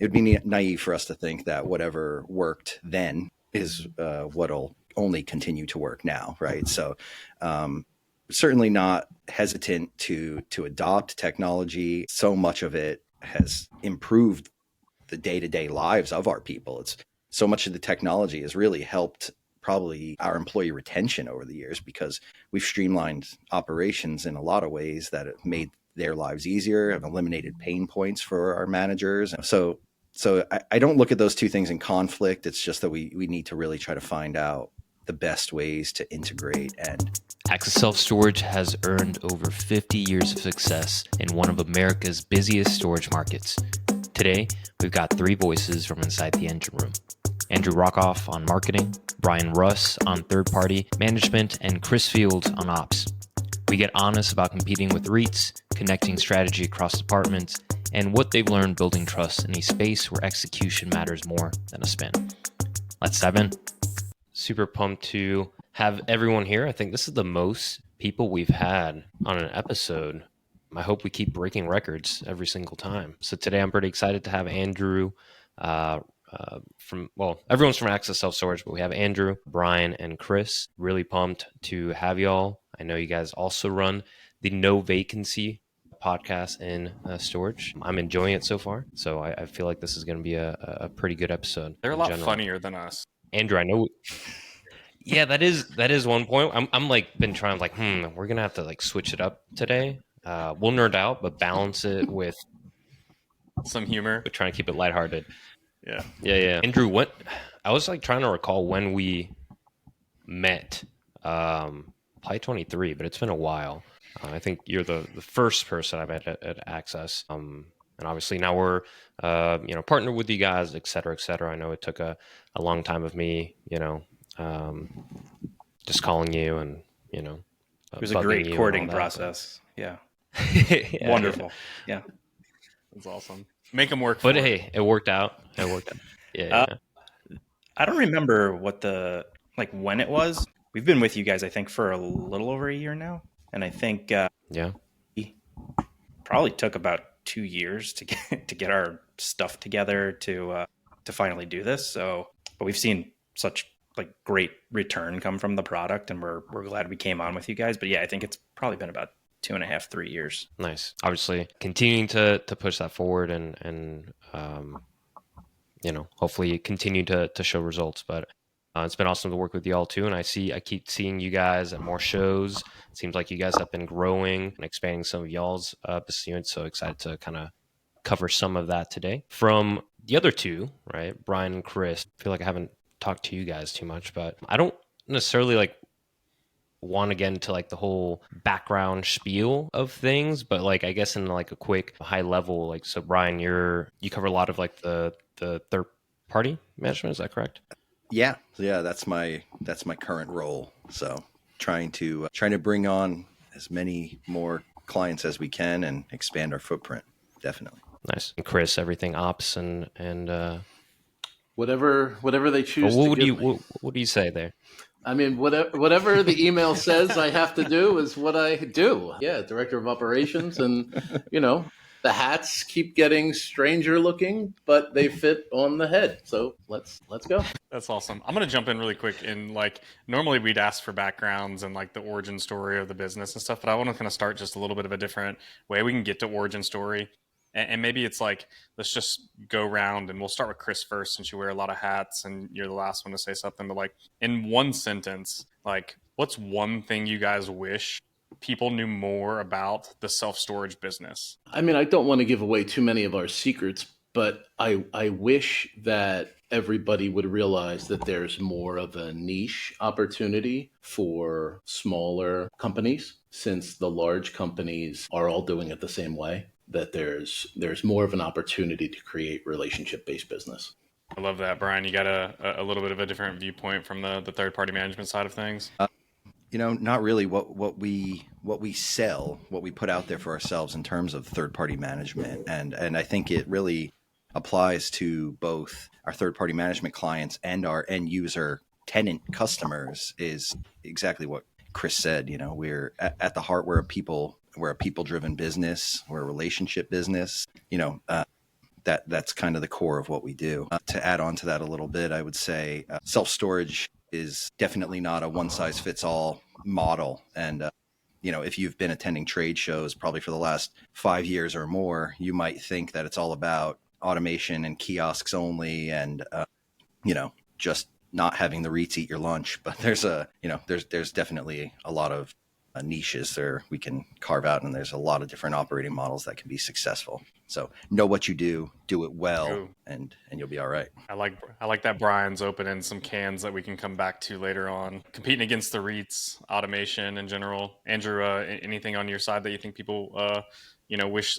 it'd be naive for us to think that whatever worked then is what'll only continue to work now, right? So certainly not hesitant to adopt technology. So much of it has improved the day-to-day lives of our people. It's so much of the technology has really helped probably our employee retention over the years, because we've streamlined operations in a lot of ways that have made their lives easier, have eliminated pain points for our managers. So I don't look at those two things in conflict. It's just that we need to really try to find out the best ways to integrate. And Axis Self-Storage has earned over 50 years of success in one of America's busiest storage markets. Today, we've got three voices from inside the engine room. Andrew Rockoff on marketing, Brian Russ on third-party management, and Chris Feild on ops. We get honest about competing with REITs, connecting strategy across departments, and what they've learned building trust in a space where execution matters more than a spin. Let's dive in. Super pumped to have everyone here. I think this is the most people we've had on an episode. I hope we keep breaking records every single time. So today I'm pretty excited to have Andrew everyone's from Axis Self-Storage, but we have Andrew, Brian, and Chris. Really pumped to have y'all. I know you guys also run the No Vacancy podcast in storage. I'm enjoying it so far. So I feel like this is going to be a pretty good episode. They're a lot funnier than us. Andrew, I know. Yeah, that is one point. I'm like been trying like, we're going to have to like switch it up today. We'll nerd out, but balance it with some humor. We're trying to keep it lighthearted. Yeah. Andrew, I was like trying to recall when we met. Probably 23, but it's been a while. I think you're the first person I met at Access. And obviously now we're, partnered with you guys, et cetera, et cetera. I know it took a long time of me, just calling you and, it was a great courting process. Yeah. Yeah. Wonderful. Yeah. That's awesome. Make them work. But hey, it worked out. Yeah. I don't remember when it was. We've been with you guys, I think, for a little over a year now. And I think probably took about 2 years to get our stuff together to finally do this. So, but we've seen such like great return come from the product, and we're glad we came on with you guys. But yeah, I think it's probably been about 2.5, 3 years. Nice. Obviously, continuing to push that forward and hopefully continue to show results. But it's been awesome to work with y'all too. And I keep seeing you guys at more shows. It seems like you guys have been growing and expanding some of y'all's business units. So excited to kind of cover some of that today. From the other two, right, Brian and Chris, I feel like I haven't talked to you guys too much, but I don't necessarily like want to get into like the whole background spiel of things, but like I guess in like a quick high level, like, so Brian, you cover a lot of like the third party management, is that correct? Yeah, that's my current role. So trying to bring on as many more clients as we can and expand our footprint. Definitely. Nice. And Chris, everything ops and whatever they choose. What do you say there? I mean, whatever the email says I have to do is what I do. Yeah, director of operations, and the hats keep getting stranger looking, but they fit on the head. So let's go. That's awesome. I'm going to jump in really quick. In like, normally we'd ask for backgrounds and like the origin story of the business and stuff, but I want to kind of start just a little bit of a different way we can get to origin story. And maybe it's like, let's just go around and we'll start with Chris first, since you wear a lot of hats and you're the last one to say something. But like, in one sentence, like, what's one thing you guys wish people knew more about the self-storage business? I mean, I don't want to give away too many of our secrets, but I wish that everybody would realize that there's more of a niche opportunity for smaller companies, since the large companies are all doing it the same way, that there's more of an opportunity to create relationship-based business. I love that. Brian, you got a little bit of a different viewpoint from the third-party management side of things? Not really. What we sell, what we put out there for ourselves in terms of third-party management, and I think it really applies to both our third-party management clients and our end-user tenant customers, is exactly what Chris said. We're at the heart, we're a people-driven business, we're a relationship business. that's kind of the core of what we do. To add on to that a little bit, I would say self-storage is definitely not a one-size-fits-all model. And if you've been attending trade shows probably for the last 5 years or more, you might think that it's all about automation and kiosks only, and just not having the REITs eat your lunch. But there's definitely a lot of niches there we can carve out, and there's a lot of different operating models that can be successful. So know what you do it well. Ooh. and you'll be all right. I like that Brian's opening some cans that we can come back to later on. Competing against the REITs, automation in general. Andrew, anything on your side that you think people wish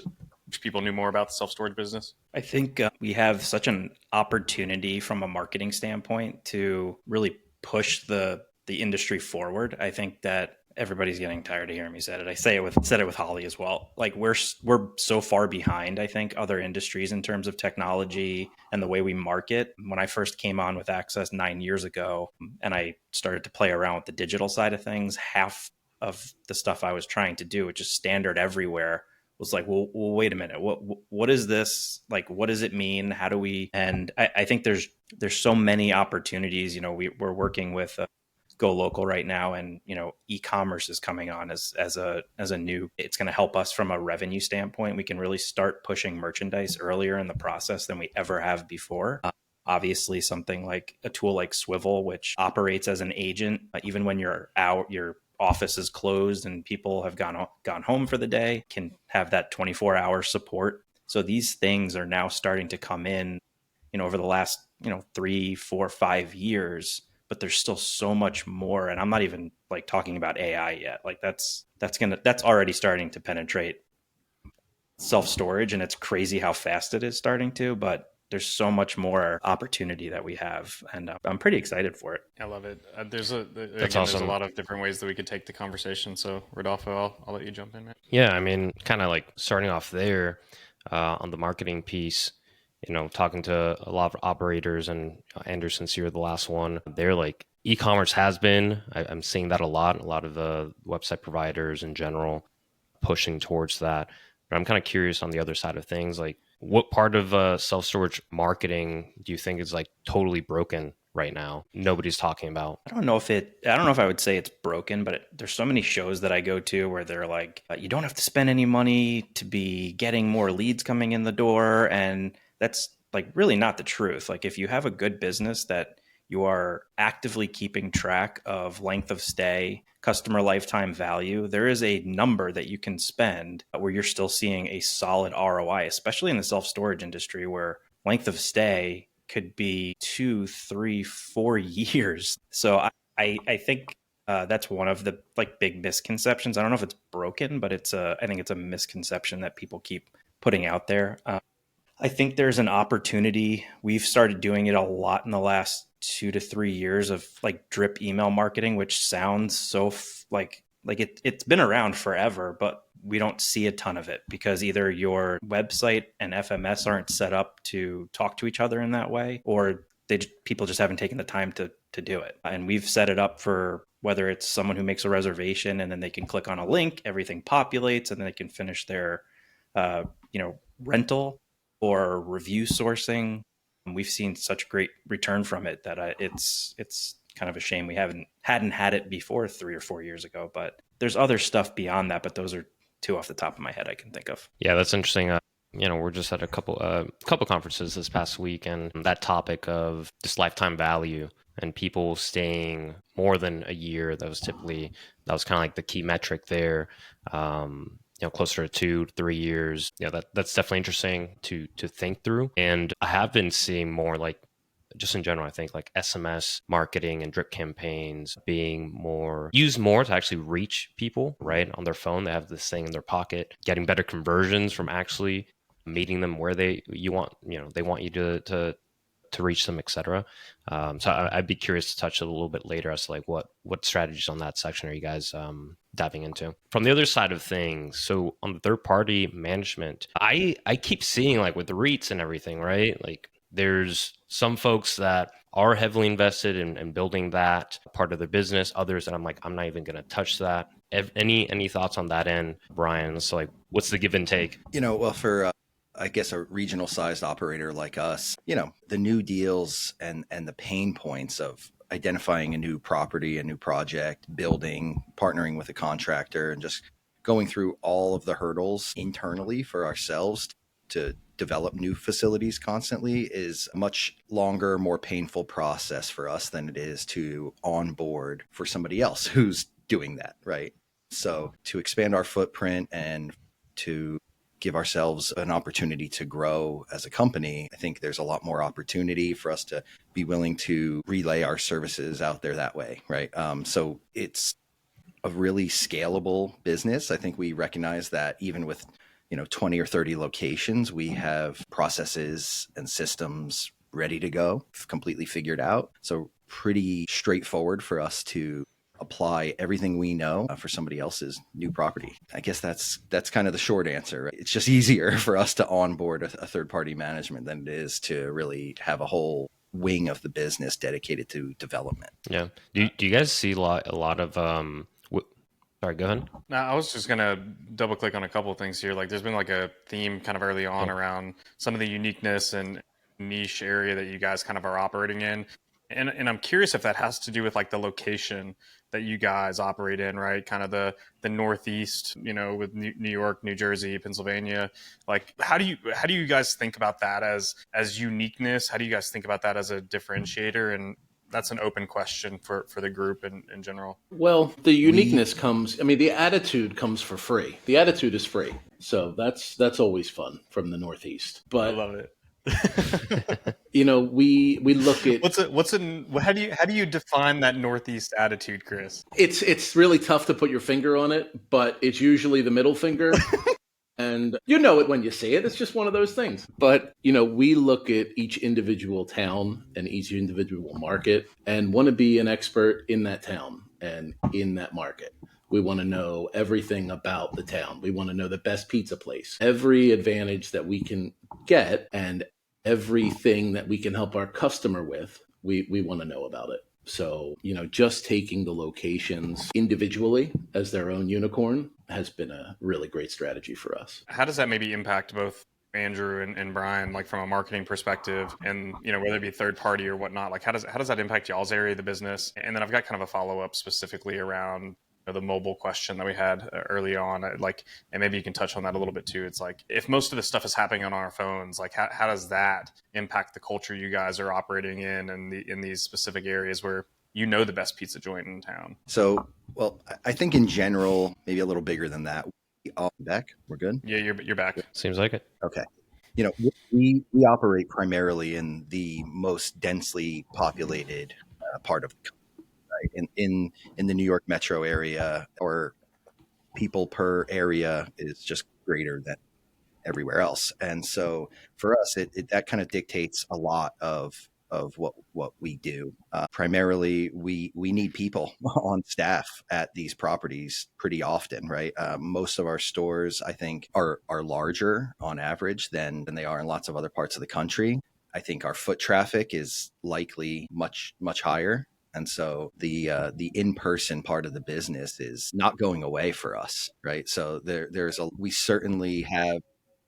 people knew more about the self-storage business? I think we have such an opportunity from a marketing standpoint to really push the industry forward. I think that everybody's getting tired of hearing me said it. I said it with Holly as well. Like we're so far behind, I think, other industries in terms of technology and the way we market. When I first came on with Access 9 years ago, and I started to play around with the digital side of things, half of the stuff I was trying to do, which is standard everywhere, was like, well, wait a minute. What is this? Like, what does it mean? How do we? And I think there's so many opportunities. We're working with Go Local right now, and e-commerce is coming on as a new. It's going to help us from a revenue standpoint. We can really start pushing merchandise earlier in the process than we ever have before. Obviously, something like a tool like Swivel, which operates as an agent, even when you're out, your office is closed and people have gone home for the day, can have that 24-hour support. So these things are now starting to come in, over the last 3, 4, 5 years. But there's still so much more. And I'm not even like talking about AI yet. Like that's already starting to penetrate self-storage, and it's crazy how fast it is starting to, but there's so much more opportunity that we have. And I'm pretty excited for it. I love it. There's Awesome. There's a lot of different ways that we could take the conversation. So Rodolfo, I'll let you jump in, man. Yeah, I mean, kind of like starting off there on the marketing piece, talking to a lot of operators, and Andrew, since you're the last one, they're like, e-commerce has been, I'm seeing that a lot of the website providers in general pushing towards that. But I'm kind of curious on the other side of things, like what part of self-storage marketing do you think is like totally broken right now? Nobody's talking about. I don't know if I would say it's broken, but there's so many shows that I go to where they're like, you don't have to spend any money to be getting more leads coming in the door. And that's like really not the truth. Like if you have a good business that you are actively keeping track of length of stay, customer lifetime value, there is a number that you can spend where you're still seeing a solid ROI, especially in the self-storage industry where length of stay could be 2, 3, 4 years. So I think that's one of the like big misconceptions. I don't know if it's broken, but I think it's a misconception that people keep putting out there. I think there's an opportunity. We've started doing it a lot in the last 2 to 3 years of like drip email marketing, which sounds so like it's been around forever, but we don't see a ton of it because either your website and FMS aren't set up to talk to each other in that way, or people just haven't taken the time to do it. And we've set it up for whether it's someone who makes a reservation and then they can click on a link, everything populates, and then they can finish their rental or review sourcing. We've seen such great return from it that it's kind of a shame we hadn't had it before 3 or 4 years ago. But there's other stuff beyond that, but those are two off the top of my head I can think of. Yeah, that's interesting. We're just at a couple conferences this past week, and that topic of just lifetime value and people staying more than a year, that was kind of like the key metric there. Closer to 2 to 3 years. That's definitely interesting to think through. And I have been seeing more like, just in general, I think like SMS marketing and drip campaigns being used more to actually reach people, right? On their phone, they have this thing in their pocket, getting better conversions from actually meeting them where they want you to reach them, etc. So I'd be curious to touch a little bit later as to like what strategies on that section are you guys diving into. From the other side of things, so on the third party management, I keep seeing like with the REITs and everything, right? Like there's some folks that are heavily invested in building that part of their business, others that I'm like, I'm not even going to touch that. Any thoughts on that end, Brian? So like, what's the give and take? Well, for I guess a regional sized operator like us, the new deals and the pain points of identifying a new property, a new project, building, partnering with a contractor, and just going through all of the hurdles internally for ourselves to develop new facilities constantly is a much longer, more painful process for us than it is to onboard for somebody else who's doing that, right? So to expand our footprint and to give ourselves an opportunity to grow as a company, I think there's a lot more opportunity for us to be willing to relay our services out there that way, right? So it's a really scalable business. I think we recognize that even with 20 or 30 locations, we have processes and systems ready to go, completely figured out. So pretty straightforward for us to apply everything we know for somebody else's new property. I guess that's kind of the short answer. Right? It's just easier for us to onboard a third-party management than it is to really have a whole wing of the business dedicated to development. Yeah. Do you guys see a lot of sorry, go ahead. Now, I was just going to double click on a couple of things here. Like there's been like a theme kind of early on around some of the uniqueness and niche area that you guys kind of are operating in. And I'm curious if that has to do with like the location that you guys operate in, right? Kind of the Northeast, with New York, New Jersey, Pennsylvania. Like, how do you guys think about that as uniqueness? How do you guys think about that as a differentiator? And that's an open question for the group in general. Well, the uniqueness the attitude comes for free. The attitude is free. So that's always fun from the Northeast. But I love it. we look at how do you define that Northeast attitude, Chris? It's really tough to put your finger on it, but it's usually the middle finger. And you know it when you see it. It's just one of those things. But, we look at each individual town and each individual market and want to be an expert in that town and in that market. We want to know everything about the town. We want to know the best pizza place, every advantage that we can get and everything that we can help our customer with. We want to know about it. So, just taking the locations individually as their own unicorn has been a really great strategy for us. How does that maybe impact both Andrew and Brian, like from a marketing perspective and, whether it be third party or whatnot, like how does that impact y'all's area of the business? And then I've got kind of a follow-up specifically around the mobile question that we had early on, and maybe you can touch on that a little bit too. It's like, if most of this stuff is happening on our phones, like how does that impact the culture you guys are operating in and in these specific areas where the best pizza joint in town? So, well, I think in general, maybe a little bigger than that. Back, we're good. Yeah, you're back. Seems like it. Okay. We operate primarily in the most densely populated part of the country. Right? In the New York metro area, or people per area is just greater than everywhere else. And so for us, that kind of dictates a lot of what we do. Primarily, we need people on staff at these properties pretty often, right? Most of our stores, I think, are larger on average than they are in lots of other parts of the country. I think our foot traffic is likely much, much higher. And so the in-person part of the business is not going away for us, right? So we certainly have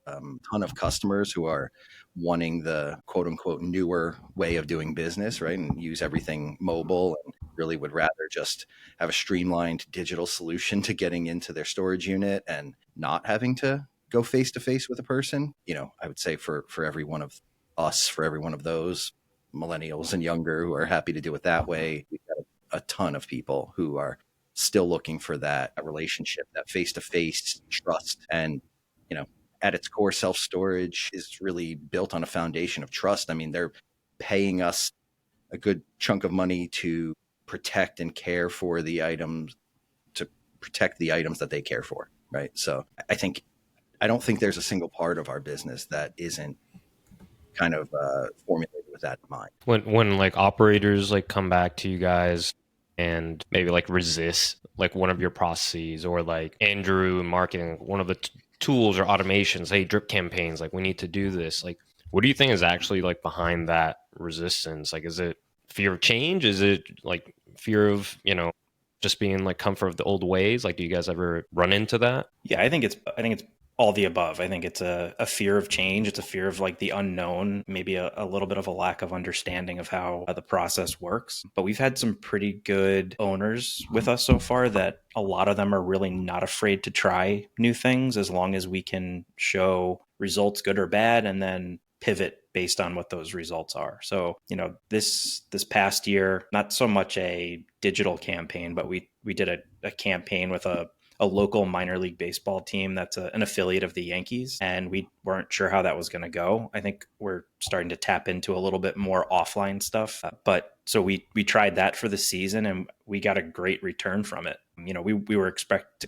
a ton of customers who are wanting the quote unquote newer way of doing business, right? And use everything mobile and really would rather just have a streamlined digital solution to getting into their storage unit and not having to go face to face with a person. I would say for every one of us, for every one of those millennials and younger who are happy to do it that way, we've got a ton of people who are still looking for that relationship, that face-to-face trust. And, at its core, self-storage is really built on a foundation of trust. I mean, they're paying us a good chunk of money to protect and care for the items, to protect the items that they care for, right? So I don't think there's a single part of our business that isn't kind of formulated with that in mind. When like operators like come back to you guys and maybe like resist like one of your processes, or like Andrew in marketing, one of the tools or automations, hey, drip campaigns, like we need to do this. Like, what do you think is actually like behind that resistance? Like, is it fear of change? Is it like fear of, just being like comfort of the old ways? Like, do you guys ever run into that? Yeah, I think it's all the above. I think it's a fear of change. It's a fear of like the unknown, maybe a little bit of a lack of understanding of how the process works. But we've had some pretty good owners with us so far that a lot of them are really not afraid to try new things as long as we can show results, good or bad, and then pivot based on what those results are. So, this past year, not so much a digital campaign, but we did a campaign with a local minor league baseball team that's an affiliate of the Yankees. And we weren't sure how that was going to go. I think we're starting to tap into a little bit more offline stuff. But so we tried that for the season and we got a great return from it. We were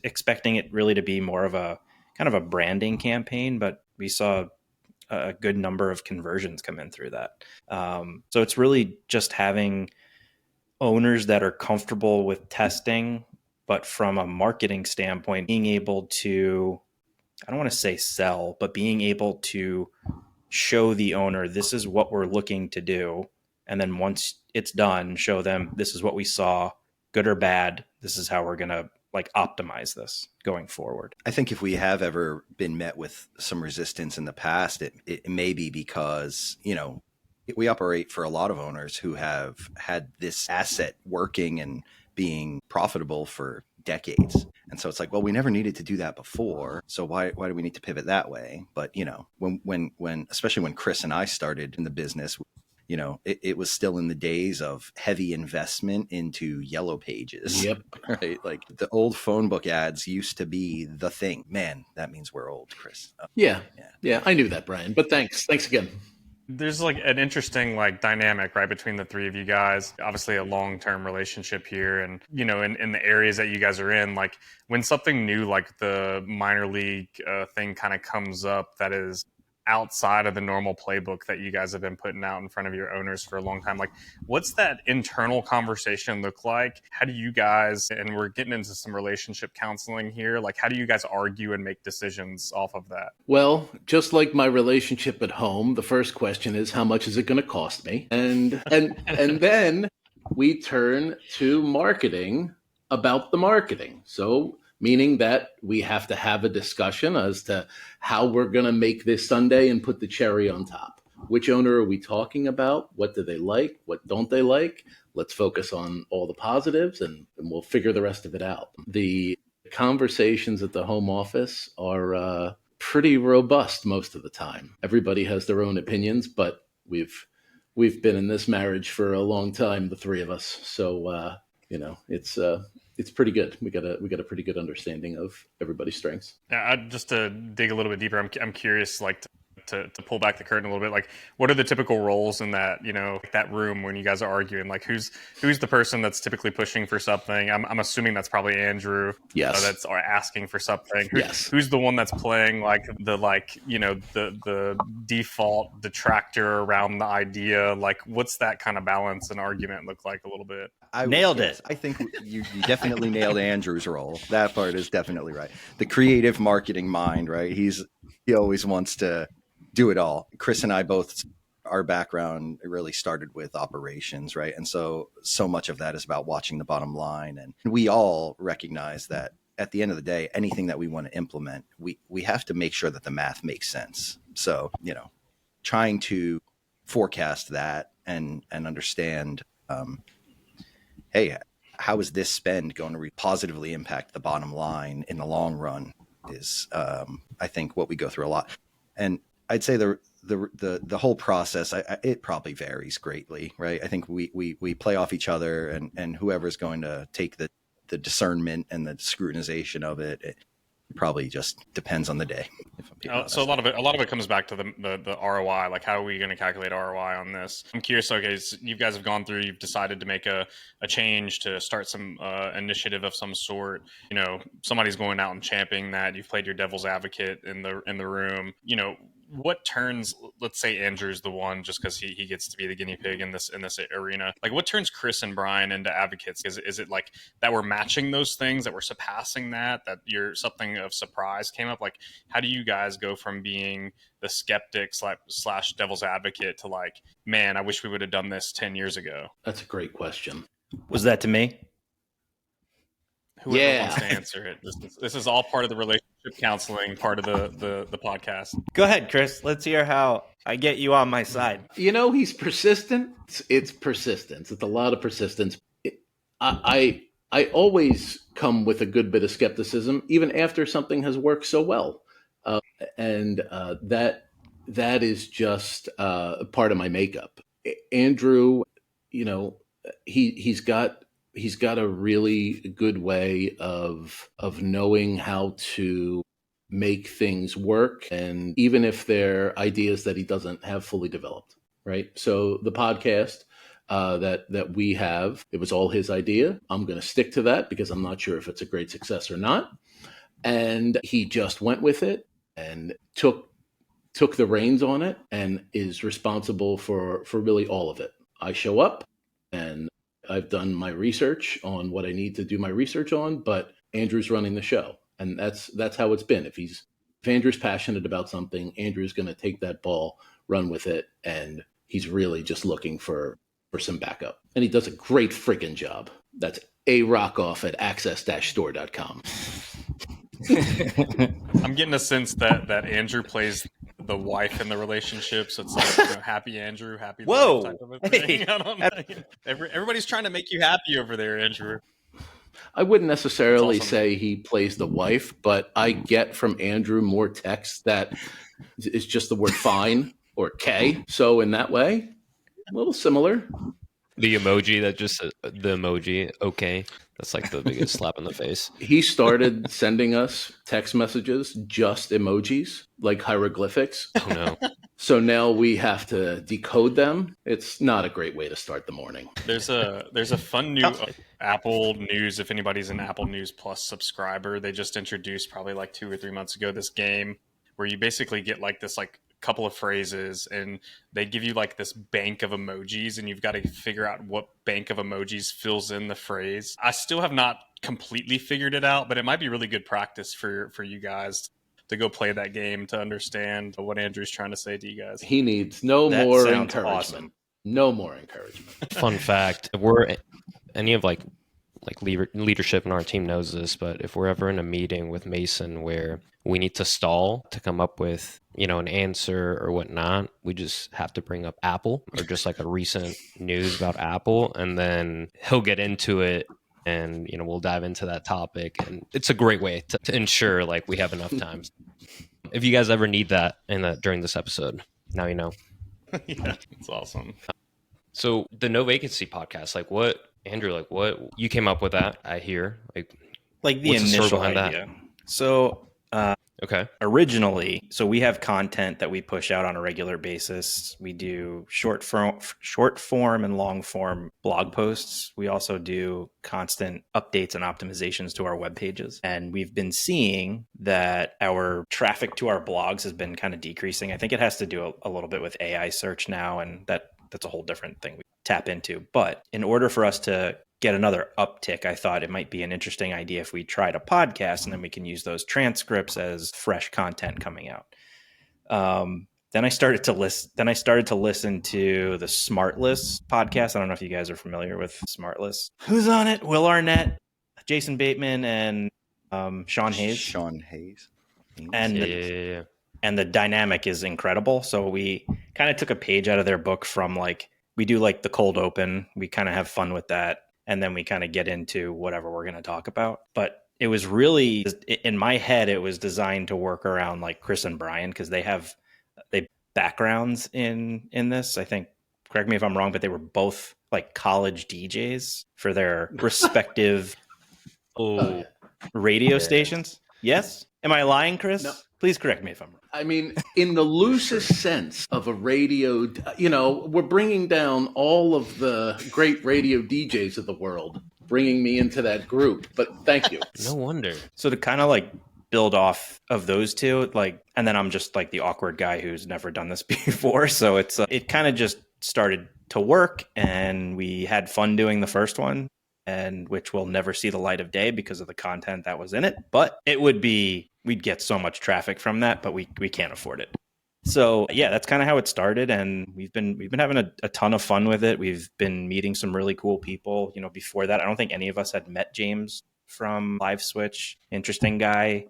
expecting it really to be more of a kind of a branding campaign, but we saw a good number of conversions come in through that. So it's really just having owners that are comfortable with testing, but from a marketing standpoint, being able to, I don't want to say sell, but being able to show the owner, this is what we're looking to do. And then once it's done, show them, this is what we saw, good or bad. This is how we're going to optimize this going forward. I think if we have ever been met with some resistance in the past, it may be because, we operate for a lot of owners who have had this asset working and being profitable for decades. And so it's like, well, we never needed to do that before. So why do we need to pivot that way? But, when especially when Chris and I started in the business, it was still in the days of heavy investment into yellow pages. Yep. Right. Like the old phone book ads used to be the thing. Man, that means we're old, Chris. Yeah. I knew that, Brian, but thanks again. There's an interesting dynamic right between the three of you guys. Obviously a long-term relationship here, and in the areas that you guys are in, when something new like the minor league thing kind of comes up that is outside of the normal playbook that you guys have been putting out in front of your owners for a long time, what's that internal conversation look like? How do you guys, and we're getting into some relationship counseling here, how do you guys argue and make decisions off of that? Well, just like my relationship at home, the first question is, how much is it going to cost me? And then we turn to marketing about the marketing. So meaning that we have to have a discussion as to how we're going to make this sundae and put the cherry on top. Which owner are we talking about? What do they like? What don't they like? Let's focus on all the positives and we'll figure the rest of it out. The conversations at the home office are pretty robust most of the time. Everybody has their own opinions, but we've been in this marriage for a long time, the three of us. So, it's pretty good. We got a pretty good understanding of everybody's strengths. Yeah, just to dig a little bit deeper, I'm curious, to pull back the curtain a little bit, what are the typical roles in that, that room when you guys are arguing? Who's the person that's typically pushing for something? I'm assuming that's probably Andrew. Yes. That's asking for something. Yes. Who's the one that's playing the default detractor around the idea? What's that kind of balance and argument look like a little bit? Nailed it. I think you definitely nailed Andrew's role. That part is definitely right. The creative marketing mind, right? He always wants to do it all. Chris and I both, our background really started with operations, right? And so much of that is about watching the bottom line. And we all recognize that at the end of the day, anything that we want to implement, we have to make sure that the math makes sense. So, trying to forecast that and understand, hey, how is this spend going to positively impact the bottom line in the long run is, I think, what we go through a lot. And I'd say the whole process, it probably varies greatly, right? I think we play off each other, and whoever's going to take the discernment and the scrutinization of it probably just depends on the day. So a lot of it comes back to the ROI. How are we going to calculate ROI on this? I'm curious. Okay, so you guys have gone through. You've decided to make a change to start some initiative of some sort. Somebody's going out and championing that. You've played your devil's advocate in the room. What turns, let's say Andrew's the one, just because he gets to be the guinea pig in this arena. What turns Chris and Brian into advocates? Is it that we're matching those things, that we're surpassing that something of surprise came up? How do you guys go from being the skeptic / devil's advocate to man, I wish we would have done this 10 years ago? That's a great question. Was that to me? Whoever wants to answer it. This is all part of the relationship relationship counseling part of the podcast. Go ahead, Chris. Let's hear how I get you on my side. He's persistent. It's persistence. It's a lot of persistence. I always come with a good bit of skepticism, even after something has worked so well, and that is just part of my makeup. Andrew, he's got a really good way of knowing how to make things work, and even if they're ideas that he doesn't have fully developed, right? So the podcast that we have, it was all his idea. I'm going to stick to that because I'm not sure if it's a great success or not. And he just went with it and took the reins on it and is responsible for really all of it. I show up and I've done my research on what I need to do my research on, but Andrew's running the show. And that's how it's been. If Andrew's passionate about something, Andrew's going to take that ball, run with it, and he's really just looking for some backup. And he does a great freaking job. That's Rockoff at access-store.com. I'm getting a sense that Andrew plays the wife in the relationship, so it's like happy Andrew, happy Whoa. life type of a thing. Hey. I don't know. Everybody's trying to make you happy over there, Andrew. I wouldn't necessarily Awesome. say he plays the wife, but I get from Andrew more text that is just the word fine or K. So in that way, a little similar. The emoji that just the emoji, okay. That's like the biggest slap in the face. He started sending us text messages, just emojis, like hieroglyphics. Oh no. So now we have to decode them. It's not a great way to start the morning. There's a fun new Apple News. If anybody's an Apple News Plus subscriber, they just introduced probably like 2 or 3 months ago this game where you basically get like this like couple of phrases and they give you like this bank of emojis and you've got to figure out what bank of emojis fills in the phrase. I still have not completely figured it out, but it might be really good practice for you guys to go play that game to understand what Andrew's trying to say to you guys. He needs no That more sounds encouragement. awesome. No more encouragement. Fun fact: if we're any of like leadership in our team knows this, but if we're ever in a meeting with Mason where we need to stall to come up with an answer or whatnot, we just have to bring up Apple or just like a recent news about Apple, and then he'll get into it, and we'll dive into that topic, and it's a great way to ensure like we have enough time. If you guys ever need that during this episode, now you know. Yeah, it's awesome. So the No Vacancy podcast, like what, Andrew, like what you came up with that, I hear. Like the What's the story initial behind that? idea. So Okay. originally, so we have content that we push out on a regular basis. We do short form and long form blog posts. We also do constant updates and optimizations to our web pages. And we've been seeing that our traffic to our blogs has been kind of decreasing. I think it has to do a little bit with AI search now, and that's a whole different thing we tap into. But in order for us to get another uptick, I thought it might be an interesting idea if we tried a podcast, and then we can use those transcripts as fresh content coming out. Then I started to listen to the Smartless podcast. I don't know if you guys are familiar with Smartless. Who's on it? Will Arnett, Jason Bateman, and Sean Hayes. Sean Hayes. And Yeah. and the dynamic is incredible. So we kind of took a page out of their book from like, we do like the cold open. We kind of have fun with that. And then we kind of get into whatever we're going to talk about. But it was really, in my head, it was designed to work around like Chris and Brian, because they backgrounds in this. I think, correct me if I'm wrong, but they were both like college DJs for their respective radio stations. Yes? Am I lying, Chris? No. Please correct me if I'm wrong. I mean, in the loosest sense of a radio, we're bringing down all of the great radio DJs of the world, bringing me into that group. But thank you. No wonder. So to kind of like build off of those two, like, and then I'm just like the awkward guy who's never done this before. So it kind of just started to work, and we had fun doing the first one, and which will never see the light of day because of the content that was in it. But we'd get so much traffic from that, but we can't afford it. So yeah, that's kind of how it started, and we've been having a ton of fun with it. We've been meeting some really cool people. Before that, I don't think any of us had met James from Live Switch. Interesting guy.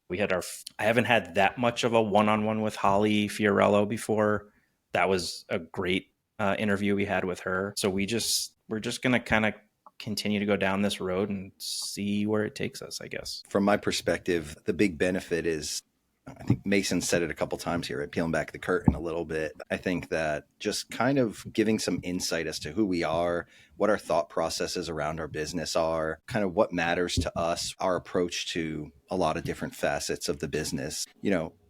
I haven't had that much of a one-on-one with Holly Fiorello before. That was a great interview we had with her. So we're just going to kind of continue to go down this road and see where it takes us, I guess. From my perspective, the big benefit is, I think Mason said it a couple times here, right? Peeling back the curtain a little bit. I think that just kind of giving some insight as to who we are, what our thought processes around our business are, kind of what matters to us, our approach to a lot of different facets of the business.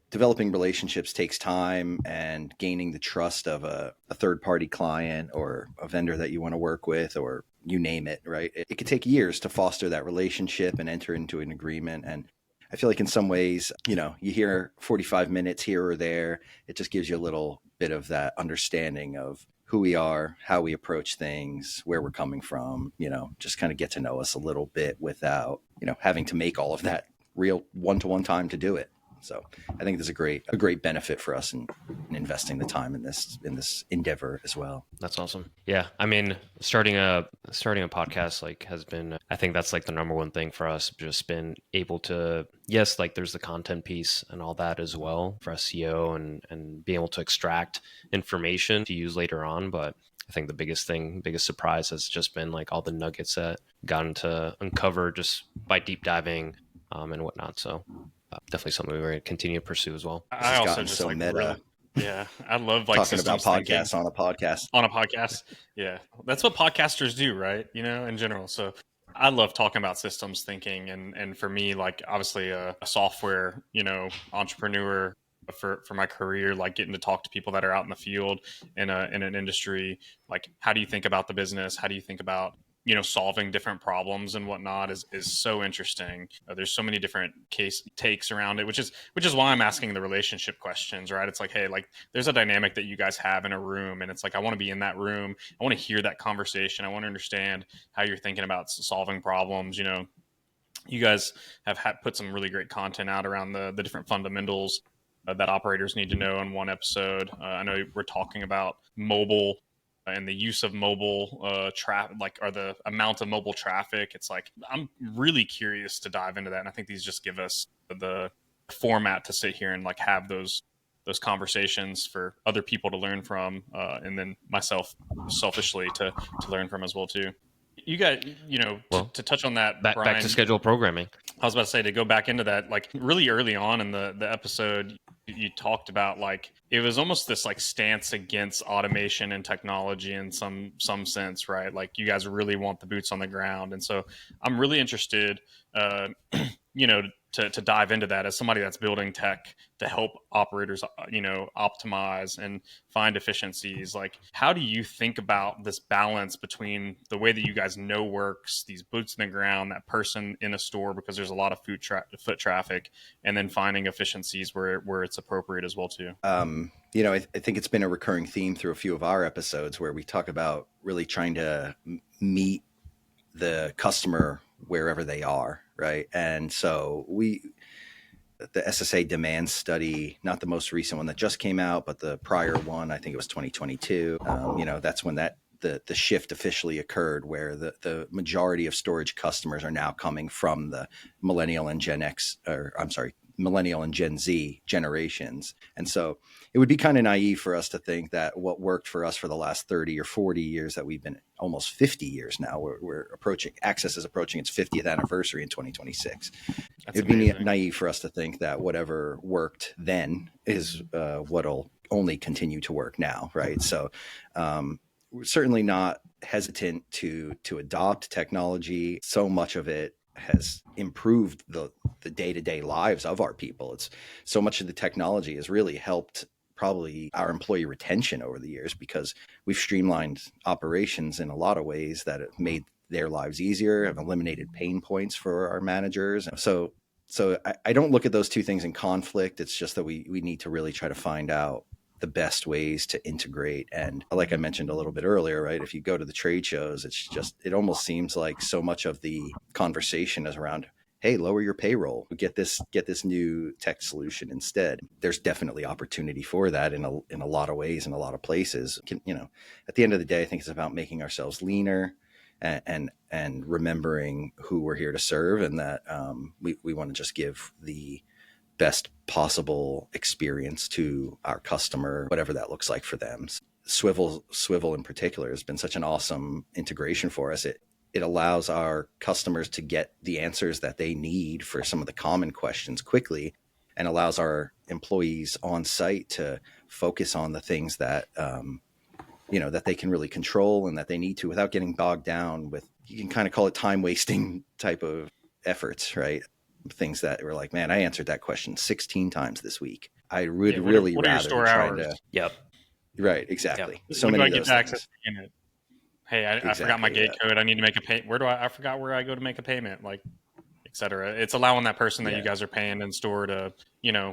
Developing relationships takes time, and gaining the trust of a third-party client or a vendor that you want to work with, or you name it, right? It could take years to foster that relationship and enter into an agreement. And I feel like in some ways, you hear 45 minutes here or there. It just gives you a little bit of that understanding of who we are, how we approach things, where we're coming from, just kind of get to know us a little bit without, having to make all of that real one-to-one time to do it. So I think there's a great benefit for us in investing the time in this endeavor as well. That's awesome. Yeah. I mean, starting a podcast has been, I think that's the number one thing for us, just been able to, yes, there's the content piece and all that as well for SEO and being able to extract information to use later on. But I think the biggest surprise has just been all the nuggets that gotten to uncover just by deep diving and whatnot. So definitely something we're going to continue to pursue as well. I also just so meta. Yeah, I love talking about podcasts on a podcast. On a podcast, yeah, that's what podcasters do, right? In general. So I love talking about systems thinking, and for me, obviously a software, entrepreneur for my career, getting to talk to people that are out in the field in an industry. How do you think about the business? How do you think about solving different problems and whatnot is so interesting. There's so many different case takes around it, which is why I'm asking the relationship questions, right? It's hey, there's a dynamic that you guys have in a room, and it's I want to be in that room. I want to hear that conversation. I want to understand how you're thinking about solving problems. You guys have put some really great content out around the different fundamentals that operators need to know in one episode. I know we're talking about mobile and the use of mobile traffic, or the amount of mobile traffic. It's I'm really curious to dive into that. And I think these just give us the format to sit here and have those conversations for other people to learn from. And then myself selfishly to learn from as well too. You got, to touch on that, back Brian, to schedule programming. I was about to say, to go back into that, really early on in the episode, you talked about it was almost this stance against automation and technology in some sense, right? You guys really want the boots on the ground. And so I'm really interested, to dive into that as somebody that's building tech to help operators, optimize and find efficiencies. How do you think about this balance between the way that you guys know works, these boots in the ground, that person in a store, because there's a lot of foot traffic, and then finding efficiencies where it's appropriate as well too? I think it's been a recurring theme through a few of our episodes where we talk about really trying to meet the customer wherever they are, right? And so the SSA demand study, not the most recent one that just came out, but the prior one, I think it was 2022. That's when the shift officially occurred, where the majority of storage customers are now coming from the millennial and millennial and Gen Z generations. And so it would be kind of naive for us to think that what worked for us for the last 30 or 40 years, that we've been almost 50 years now, we're approaching, Access is approaching its 50th anniversary in 2026. It would be naive for us to think that whatever worked then is what'll only continue to work now, right? So we're certainly not hesitant to adopt technology. So much of it has improved the day-to-day lives of our people. It's so much of the technology has really helped probably our employee retention over the years, because we've streamlined operations in a lot of ways that have made their lives easier, have eliminated pain points for our managers. So I don't look at those two things in conflict. It's just that we need to really try to find out the best ways to integrate. And like I mentioned a little bit earlier, right, if you go to the trade shows, it almost seems like so much of the conversation is around, hey, lower your payroll, get this new tech solution instead. There's definitely opportunity for that in a lot of ways, in a lot of places. At the end of the day, I think it's about making ourselves leaner and remembering who we're here to serve, and that we want to just give the best possible experience to our customer, whatever that looks like for them. Swivel in particular has been such an awesome integration for us. It allows our customers to get the answers that they need for some of the common questions quickly, and allows our employees on site to focus on the things that that they can really control and that they need to, without getting bogged down with, you can kind of call it time wasting type of efforts, right? Things that were like, man, I answered that question 16 times this week. I would really what are your rather store be trying hours? to. Yep. Right, exactly. Yep. So When do many I of get those access things. to the unit? Hey, I forgot my gate code. I need to make a payment. I forgot where I go to make a payment, like, et cetera. It's allowing that person that you guys are paying in store to,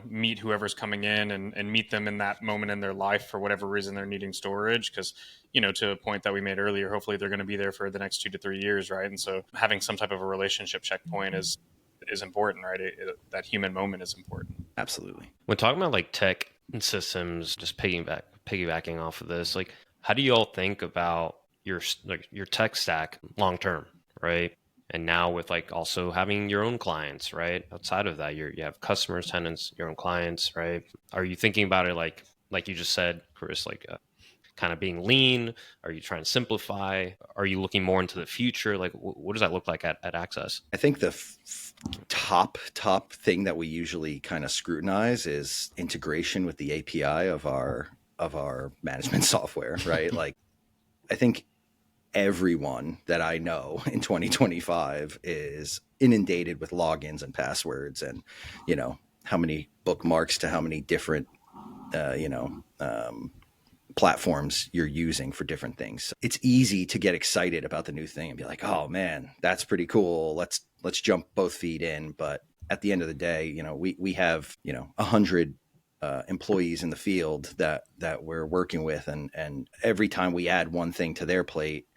meet whoever's coming in and meet them in that moment in their life for whatever reason they're needing storage. Because, to a point that we made earlier, hopefully they're going to be there for the next 2 to 3 years, right? And so having some type of a relationship checkpoint is important, right? That human moment is important. Absolutely. When talking about like tech and systems, just piggybacking off of this, like how do you all think about your tech stack long term, right? And now with like also having your own clients, right? Outside of that, you have customers, tenants, your own clients, right? Are you thinking about it like you just said, Chris, like kind of being lean? Are you trying to simplify? Are you looking more into the future? Like what does that look like at Access? I think the top thing that we usually kind of scrutinize is integration with the API of our management software, right? Like, I think everyone that I know in 2025 is inundated with logins and passwords, and how many bookmarks to how many different platforms you're using for different things. It's easy to get excited about the new thing and be like, oh man, that's pretty cool. Let's jump both feet in. But at the end of the day, we have 100 employees in the field that we're working with, and every time we add one thing to their plate,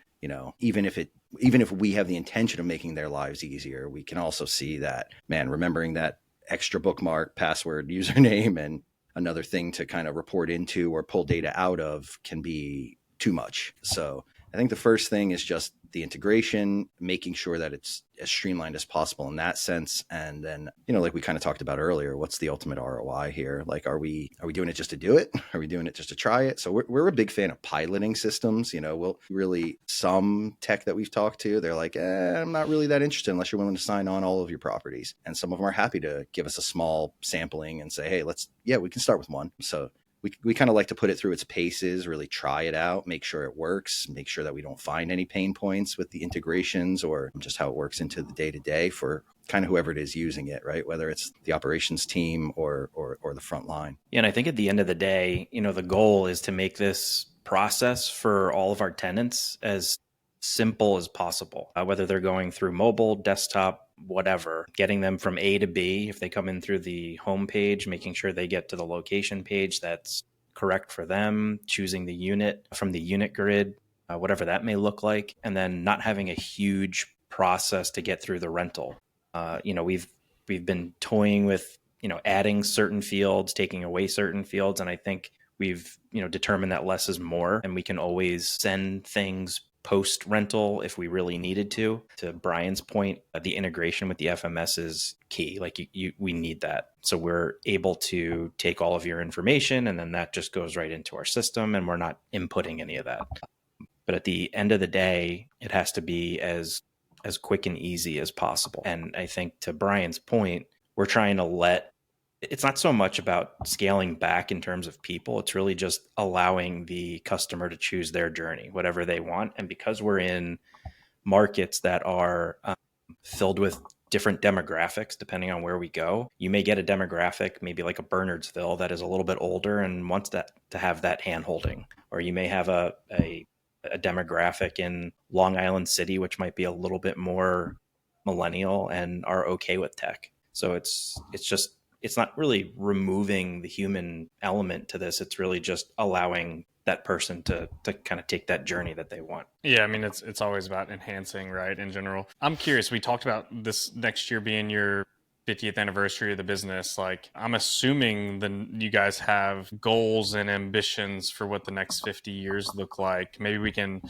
even if we have the intention of making their lives easier, we can also see that, man, remembering that extra bookmark, password, username, and another thing to kind of report into or pull data out of can be too much. So I think the first thing is just the integration, making sure that it's as streamlined as possible in that sense. And then, like we kind of talked about earlier, what's the ultimate ROI here? Like, are we doing it just to do it? Are we doing it just to try it? So we're a big fan of piloting systems. Some tech that we've talked to, they're like, I'm not really that interested unless you're willing to sign on all of your properties. And some of them are happy to give us a small sampling and say, hey, we can start with one. So we kind of like to put it through its paces, really try it out, make sure it works, make sure that we don't find any pain points with the integrations or just how it works into the day-to-day for kind of whoever it is using it, right? Whether it's the operations team or the front line. Yeah, and I think at the end of the day, the goal is to make this process for all of our tenants as simple as possible, whether they're going through mobile, desktop, whatever, getting them from A to B. If they come in through the homepage, making sure they get to the location page that's correct for them, choosing the unit from the unit grid, whatever that may look like, and then not having a huge process to get through the rental. We've been toying with, adding certain fields, taking away certain fields, and I think we've, determined that less is more, and we can always send things post rental if we really needed to. To Brian's point, the integration with the FMS is key. Like we need that. So we're able to take all of your information and then that just goes right into our system and we're not inputting any of that. But at the end of the day, it has to be as quick and easy as possible. And I think to Brian's point, we're trying to it's not so much about scaling back in terms of people. It's really just allowing the customer to choose their journey, whatever they want. And because we're in markets that are filled with different demographics, depending on where we go, you may get a demographic, maybe like a Bernardsville, that is a little bit older and wants to have that hand holding. Or you may have a demographic in Long Island City, which might be a little bit more millennial and are okay with tech. So it's not really removing the human element to this. It's really just allowing that person to kind of take that journey that they want. Yeah, I mean, it's always about enhancing, right, in general. I'm curious, we talked about this next year being your 50th anniversary of the business. Like, I'm assuming you guys have goals and ambitions for what the next 50 years look like. Maybe we can,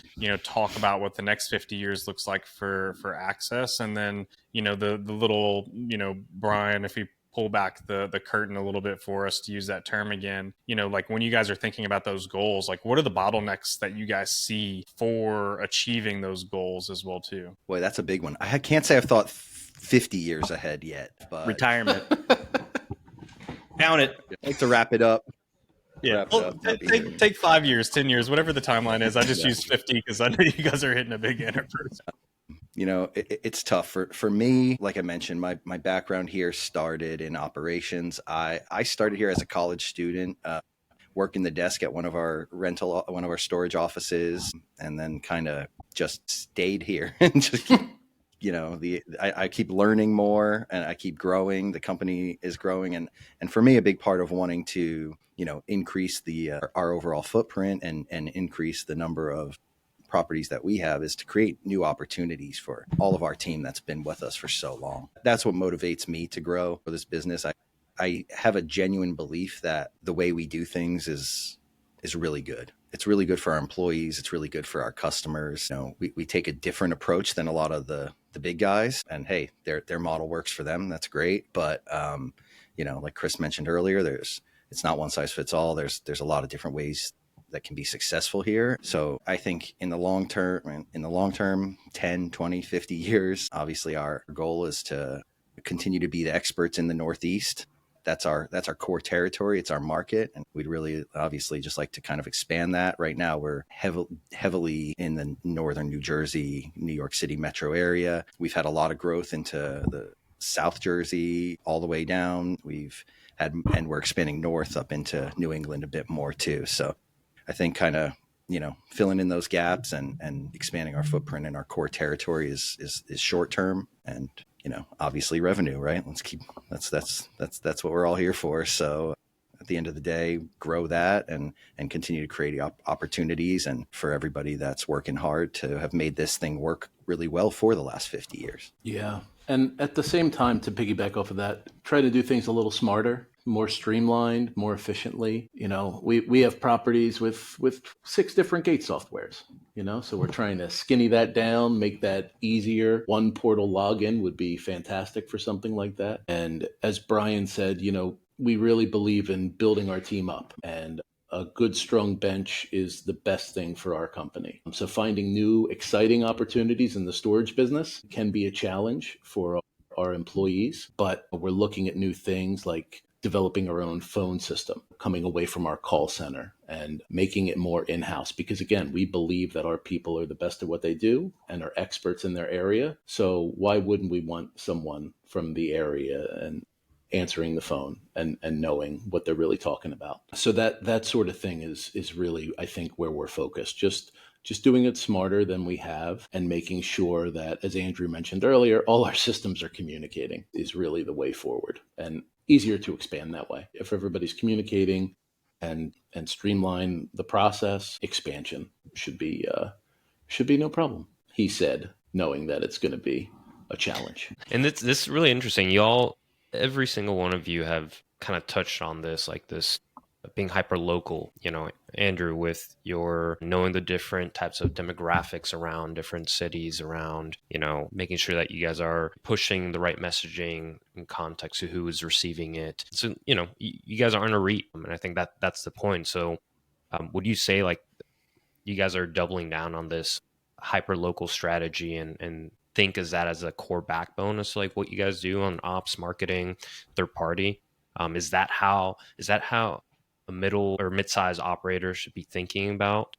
talk about what the next 50 years looks like for Access. And then, the little, Brian, if he pull back the curtain a little bit for us, to use that term again. Like when you guys are thinking about those goals, like what are the bottlenecks that you guys see for achieving those goals as well too? Boy, that's a big one. I can't say I've thought 50 years ahead yet, but Retirement. Down it. I'd like to wrap it up. Yeah, take 5 years, 10 years, whatever the timeline is. I just used 50 because I know you guys are hitting a big anniversary. It's tough for me. Like I mentioned, my background here started in operations. I started here as a college student, working the desk at one of our storage offices, and then kind of just stayed here and just I keep learning more and I keep growing. The company is growing, and for me, a big part of wanting to increase our overall footprint and increase the number of properties that we have is to create new opportunities for all of our team that's been with us for so long. That's what motivates me to grow for this business. I have a genuine belief that the way we do things is really good. It's really good for our employees. It's really good for our customers. We take a different approach than a lot of the big guys, and hey, their model works for them. That's great. But, like Chris mentioned earlier, it's not one size fits all. There's a lot of different ways that can be successful here. So I think in the long term, 10, 20, 50 years, obviously our goal is to continue to be the experts in the Northeast. That's our core territory. It's our market. And we'd really obviously just like to kind of expand that. Right now, we're heavily in the northern New Jersey, New York City metro area. We've had a lot of growth into the South Jersey all the way down. And we're expanding north up into New England a bit more too. So I think kind of, filling in those gaps and expanding our footprint in our core territory is short term, and obviously revenue, right? That's what we're all here for. So at the end of the day, grow that and continue to create opportunities, and for everybody that's working hard to have made this thing work really well for the last 50 years. Yeah. And at the same time, to piggyback off of that, try to do things a little smarter, more streamlined, more efficiently. We have properties with 6 different gate softwares, so we're trying to skinny that down, make that easier. One portal login would be fantastic for something like that. And as Brian said, we really believe in building our team up, and a good, strong bench is the best thing for our company. So finding new, exciting opportunities in the storage business can be a challenge for our employees, but we're looking at new things like developing our own phone system, coming away from our call center and making it more in-house. Because again, we believe that our people are the best at what they do and are experts in their area. So why wouldn't we want someone from the area and answering the phone and knowing what they're really talking about? So that sort of thing is really, I think, where we're focused. Just doing it smarter than we have, and making sure that, as Andrew mentioned earlier, all our systems are communicating is really the way forward, and easier to expand that way. If everybody's communicating and streamline the process, expansion should be no problem, he said, knowing that it's going to be a challenge. And this is really interesting. Y'all, every single one of you have kind of touched on this, like this being hyper local, Andrew, with your knowing the different types of demographics around different cities, around, making sure that you guys are pushing the right messaging in context to who is receiving it. So, you guys aren't a REIT. And I think that's the point. So would you say like you guys are doubling down on this hyper local strategy and think as that as a core backbone as to like what you guys do on ops, marketing, third party? Is that how a middle or mid-sized operator should be thinking about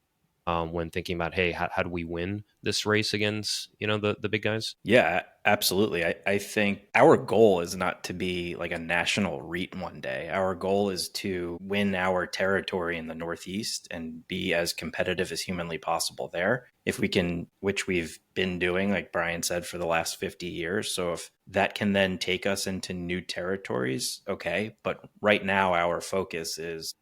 when thinking about, hey, how do we win this race against, the big guys? Yeah, absolutely. I think our goal is not to be like a national REIT one day. Our goal is to win our territory in the Northeast and be as competitive as humanly possible there. If we can, which we've been doing, like Brian said, for the last 50 years. So if that can then take us into new territories, okay. But right now, our focus is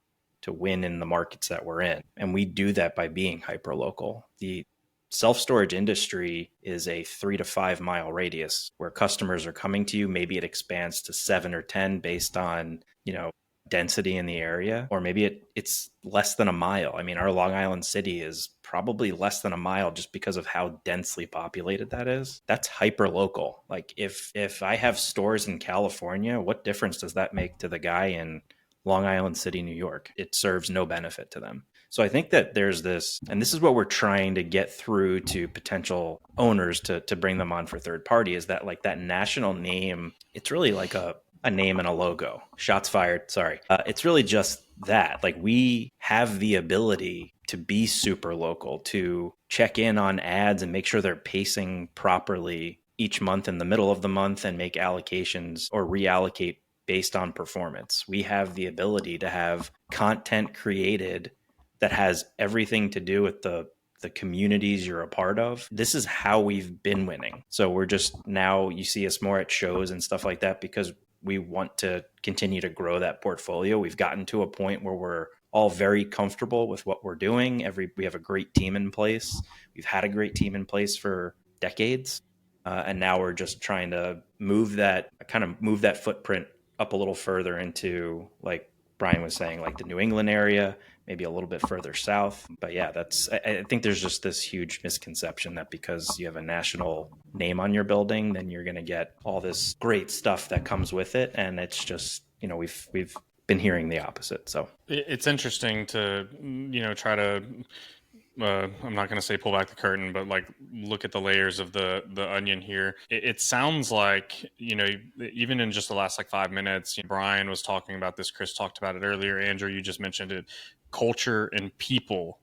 to win in the markets that we're in. And we do that by being hyperlocal. The self-storage industry is a 3 to 5 mile radius where customers are coming to you. Maybe it expands to 7 or 10 based on, density in the area, or maybe it's less than a mile. I mean, our Long Island City is probably less than a mile just because of how densely populated that is. That's hyper local. Like if I have stores in California, what difference does that make to the guy in Long Island City, New York? It serves no benefit to them. So I think that there's this, and this is what we're trying to get through to potential owners to bring them on for third party, is that like that national name, it's really like a name and a logo. Shots fired. Sorry. It's really just that. Like we have the ability to be super local, to check in on ads and make sure they're pacing properly each month in the middle of the month and make allocations or reallocate based on performance. We have the ability to have content created that has everything to do with the communities you're a part of. This is how we've been winning. So we're just, now you see us more at shows and stuff like that because we want to continue to grow that portfolio. We've gotten to a point where we're all very comfortable with what we're doing. We have a great team in place. We've had a great team in place for decades. And now we're just trying to move that footprint up a little further into, like Brian was saying, like the New England area, maybe a little bit further south. But yeah, I think there's just this huge misconception that because you have a national name on your building, then you're going to get all this great stuff that comes with it. And it's just, we've been hearing the opposite. So it's interesting to, try to, I'm not going to say pull back the curtain, but like look at the layers of the onion here. It sounds like, even in just the last like 5 minutes, Brian was talking about this. Chris talked about it earlier. Andrew, you just mentioned it. Culture and people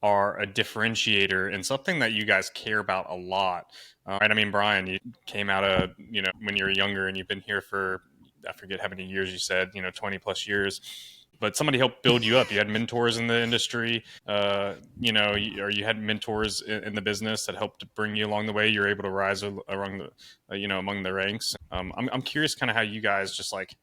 are a differentiator and something that you guys care about a lot. Right? I mean, Brian, you came out of, when you were younger and you've been here for, I forget how many years you said, 20 plus years. But somebody helped build you up. You had mentors in the industry, or you had mentors in the business that helped bring you along the way. You're able to rise among the ranks. I'm curious kind of how you guys just like,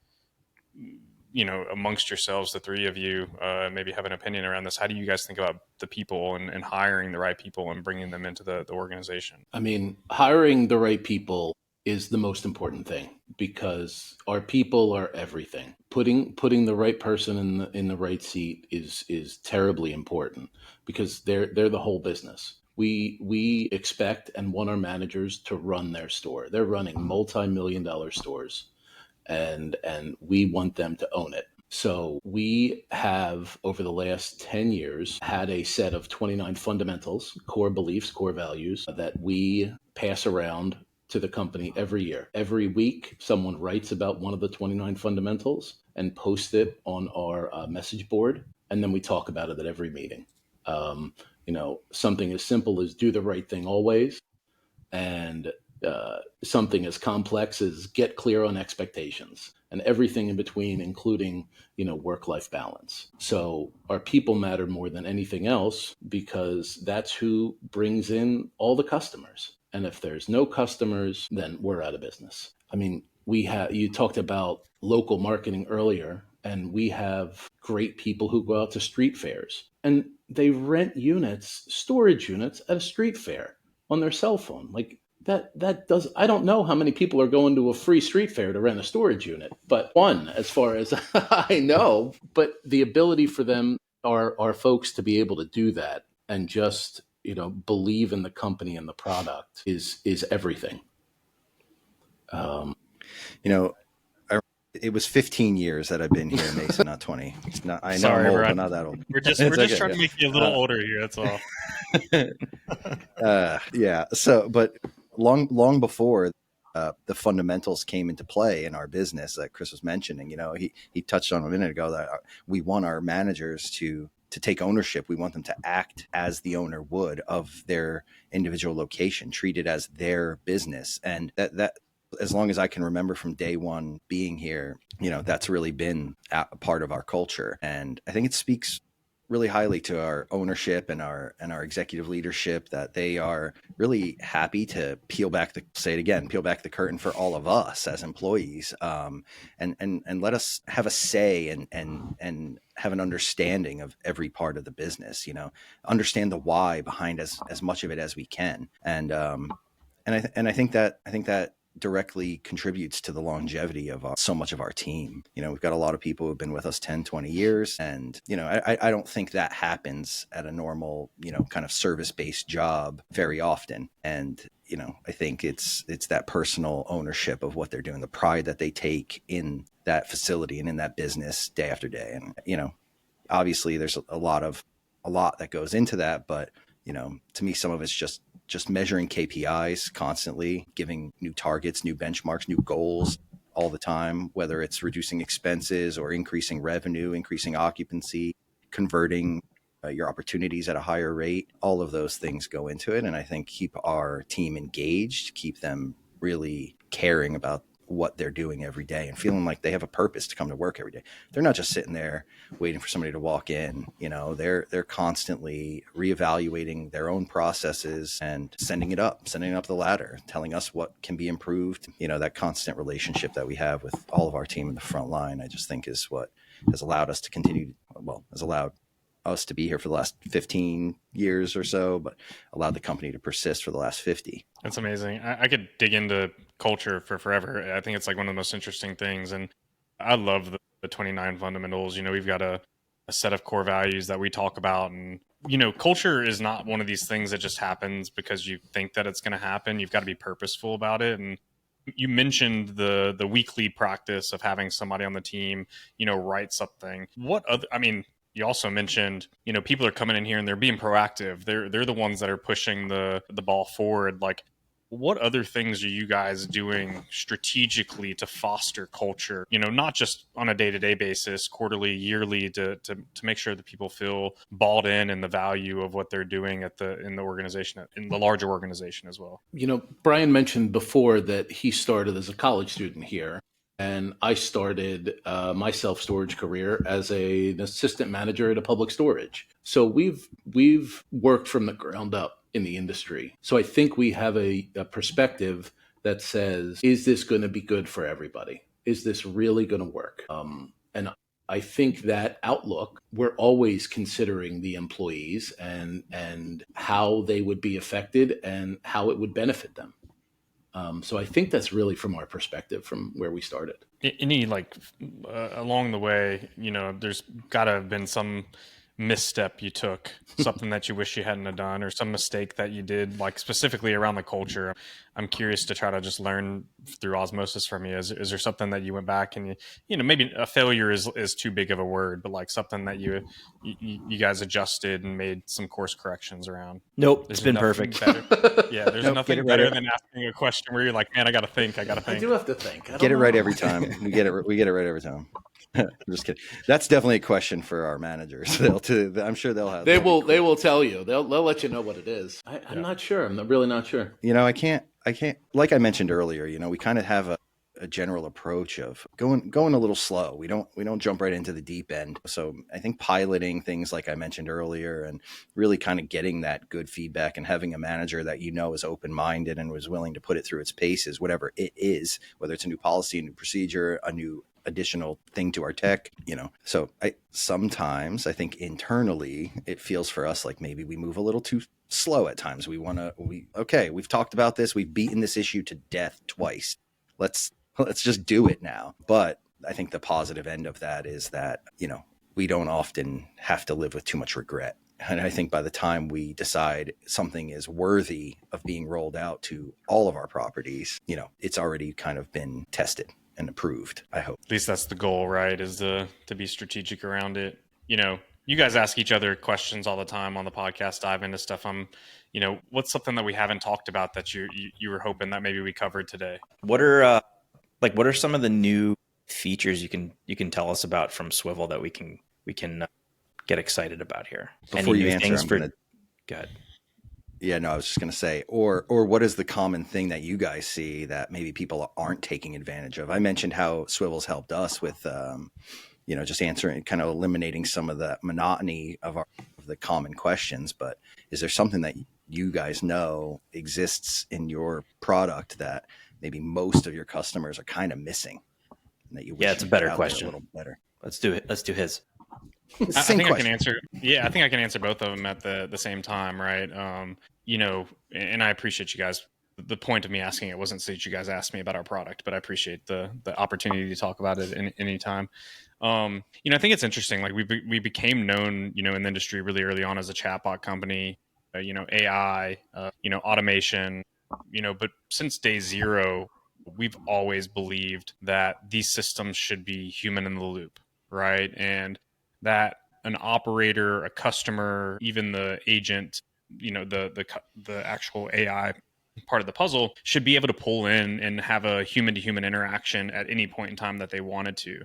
amongst yourselves, the three of you, maybe have an opinion around this. How do you guys think about the people and hiring the right people and bringing them into the organization? I mean, hiring the right people is the most important thing because our people are everything. Putting the right person in the right seat is terribly important because they're the whole business. We expect and want our managers to run their store. They're running multi-million-dollar stores and we want them to own it. So we have, over the last 10 years, had a set of 29 fundamentals, core beliefs, core values that we pass around to the company every year. Every week, someone writes about one of the 29 fundamentals and posts it on our message board. And then we talk about it at every meeting. Something as simple as do the right thing always. And something as complex as get clear on expectations and everything in between, including, work-life balance. So our people matter more than anything else because that's who brings in all the customers. And if there's no customers, then we're out of business. I mean, you talked about local marketing earlier, and we have great people who go out to street fairs and they rent storage units at a street fair on their cell phone. Like I don't know how many people are going to a free street fair to rent a storage unit, but one, as far as I know, but the ability for them, our folks, to be able to do that and just, believe in the company and the product is everything. It was 15 years that I've been here, Mason, not 20. It's not, I know Sorry, I'm old, Brian. but not that old. We're just trying to make you a little older here. That's all. Yeah. So, but long before the fundamentals came into play in our business, that Chris was mentioning, he touched on a minute ago that we want our managers to take ownership. We want them to act as the owner would of their individual location, treat it as their business. And that as long as I can remember from day one being here, that's really been a part of our culture. And I think it speaks really highly to our ownership and our executive leadership that they are really happy to peel back the curtain for all of us as employees, and let us have a say and have an understanding of every part of the business, understand the why behind as much of it as we can. And I think that directly contributes to the longevity of so much of our team. We've got a lot of people who've been with us 10, 20 years. And, I don't think that happens at a normal, kind of service-based job very often. And, I think it's that personal ownership of what they're doing, the pride that they take in that facility and in that business day after day. And, obviously there's a lot that goes into that, but, to me, some of it's just measuring KPIs constantly, giving new targets, new benchmarks, new goals all the time, whether it's reducing expenses or increasing revenue, increasing occupancy, converting your opportunities at a higher rate. All of those things go into it. And I think keep our team engaged, keep them really caring about what they're doing every day and feeling like they have a purpose to come to work every day. They're not just sitting there waiting for somebody to walk in. They're constantly reevaluating their own processes and sending up the ladder, telling us what can be improved. That constant relationship that we have with all of our team in the front line, I just think is what has allowed us to has allowed us to be here for the last 15 years or so, but allowed the company to persist for the last 50. That's amazing. I could dig into culture for forever. I think it's like one of the most interesting things. And I love the 29 fundamentals. We've got a set of core values that we talk about. And, culture is not one of these things that just happens because you think that it's going to happen. You've got to be purposeful about it. And you mentioned the weekly practice of having somebody on the team, write something. You also mentioned, people are coming in here and they're being proactive. They're the ones that are pushing the ball forward. Like, what other things are you guys doing strategically to foster culture? Not just on a day-to-day basis, quarterly, yearly, to make sure that people feel bought in the value of what they're doing in the organization, in the larger organization as well. Brian mentioned before that he started as a college student here. And I started my self-storage career as an assistant manager at a public storage. So we've worked from the ground up in the industry. So I think we have a perspective that says, is this going to be good for everybody? Is this really going to work? And I think that outlook, we're always considering the employees and how they would be affected and how it would benefit them. So I think that's really from our perspective, from where we started. Any along the way, there's got to have been some misstep you took, something that you wish you hadn't have done, or some mistake that you did, like specifically around the culture. I'm curious to try to just learn through osmosis from you. Is there something that you went back and maybe a failure is too big of a word, but like something that you guys adjusted and made some course corrections around? Nope, it's been perfect. Yeah, there's nothing better than asking a question where you're like, man, I got to think. I do have to think. Get it right every time. We get it right every time. I'm just kidding. That's definitely a question for our managers. I'm sure they'll have. They will tell you. They'll let you know what it is. I'm not sure. I'm really not sure. I can't. Like I mentioned earlier, we kind of have a general approach of going a little slow. We don't jump right into the deep end. So I think piloting things like I mentioned earlier, and really kind of getting that good feedback and having a manager that is open-minded and was willing to put it through its paces, whatever it is, whether it's a new policy, a new procedure, a new additional thing to our tech, So sometimes I think internally it feels for us like maybe we move a little too slow at times. We've talked about this. We've beaten this issue to death twice. Let's just do it now. But I think the positive end of that is that, we don't often have to live with too much regret. And I think by the time we decide something is worthy of being rolled out to all of our properties, it's already kind of been tested and approved, I hope. At least that's the goal, right? Is to be strategic around it. You guys ask each other questions all the time on the podcast, dive into stuff. What's something that we haven't talked about that you were hoping that maybe we covered today? What are some of the new features you can tell us about from Swivel that we can get excited about here? Before you answer, go ahead. Yeah, no, I was just going to say, or what is the common thing that you guys see that maybe people aren't taking advantage of? I mentioned how Swivel's helped us with, just answering, kind of eliminating some of the monotony of the common questions. But is there something that you guys know exists in your product that maybe most of your customers are kind of missing? And that you wish it's a better question. A little better. Let's do it. Let's do his. I think I can answer. Yeah, I think I can answer both of them at the same time, right? And I appreciate you guys the point of me asking it wasn't so that you guys asked me about our product, but I appreciate the opportunity to talk about it any time. I think it's interesting. Like we became known, in the industry really early on as a chatbot company, AI, automation, but since day zero, we've always believed that these systems should be human in the loop, right? And that an operator, a customer, even the agent, the actual AI part of the puzzle should be able to pull in and have a human to human interaction at any point in time that they wanted to.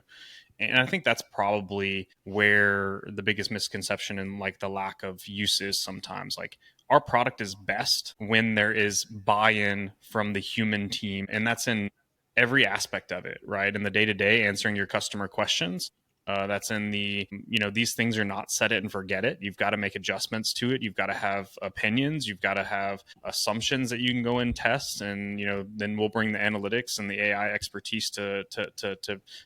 And I think that's probably where the biggest misconception and like the lack of use is sometimes. Like our product is best when there is buy-in from the human team. And that's in every aspect of it, right? In the day-to-day, answering your customer questions. That's in the, these things are not set it and forget it. You've got to make adjustments to it. You've got to have opinions. You've got to have assumptions that you can go and test. And, then we'll bring the analytics and the AI expertise to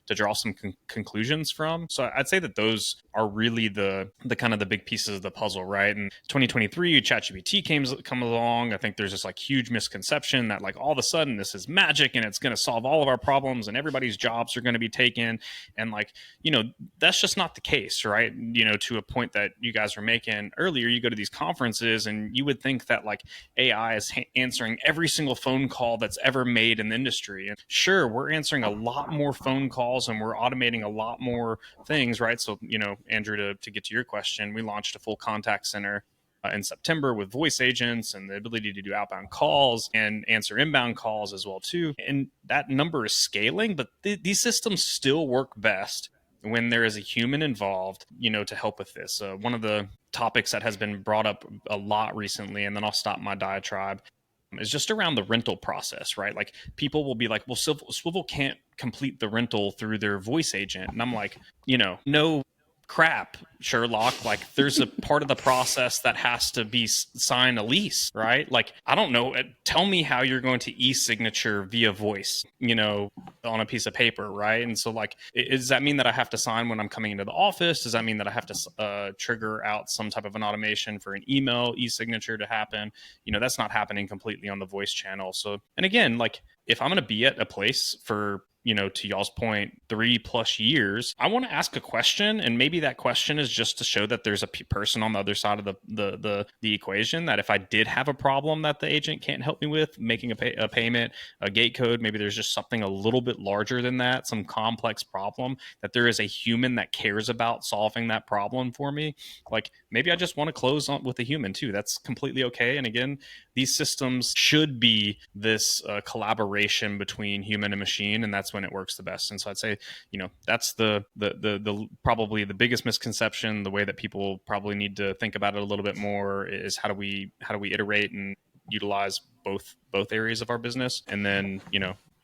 draw some conclusions from. So I'd say that those are really the kind of the big pieces of the puzzle, right? And 2023, ChatGPT come along. I think there's this like huge misconception that like all of a sudden this is magic and it's going to solve all of our problems and everybody's jobs are going to be taken. And like, that's just not the case, right? To a point that you guys were making earlier, you go to these conferences and you would think that like AI is answering every single phone call that's ever made in the industry. And sure, we're answering a lot more phone calls and we're automating a lot more things, right? So, Andrew, to get to your question, we launched a full contact center in September with voice agents and the ability to do outbound calls and answer inbound calls as well too. And that number is scaling, but these systems still work best when there is a human involved, to help with this. One of the topics that has been brought up a lot recently, and then I'll stop my diatribe, is just around the rental process, right? Like people will be like, well, Swivel can't complete the rental through their voice agent. And I'm like, no crap, Sherlock. Like there's a part of the process that has to be sign a lease, right? Like, I don't know. Tell me how you're going to e-signature via voice, on a piece of paper, right? And so like, does that mean that I have to sign when I'm coming into the office? Does that mean that I have to trigger out some type of an automation for an email e-signature to happen? That's not happening completely on the voice channel. So, and again, like if I'm going to be at a place for, to y'all's point, 3+ years, I want to ask a question. And maybe that question is just to show that there's a person on the other side of the equation, that if I did have a problem that the agent can't help me with, making a payment, a gate code, maybe there's just something a little bit larger than that, some complex problem, that there is a human that cares about solving that problem for me. Like maybe I just want to close on with a human too. That's completely okay. And again, these systems should be this collaboration between human and machine, and that's when it works the best. And so I'd say, that's the probably the biggest misconception. The way that people probably need to think about it a little bit more is how do we iterate and utilize both areas of our business. And then,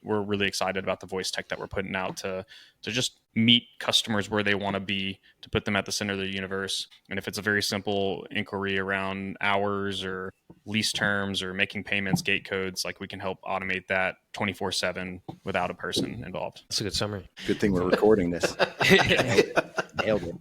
we're really excited about the voice tech that we're putting out to just meet customers where they want to be, to put them at the center of the universe. And if it's a very simple inquiry around hours or lease terms or making payments, gate codes, like we can help automate that 24/7 without a person involved. That's a good summary. Good thing we're recording this. Nailed it.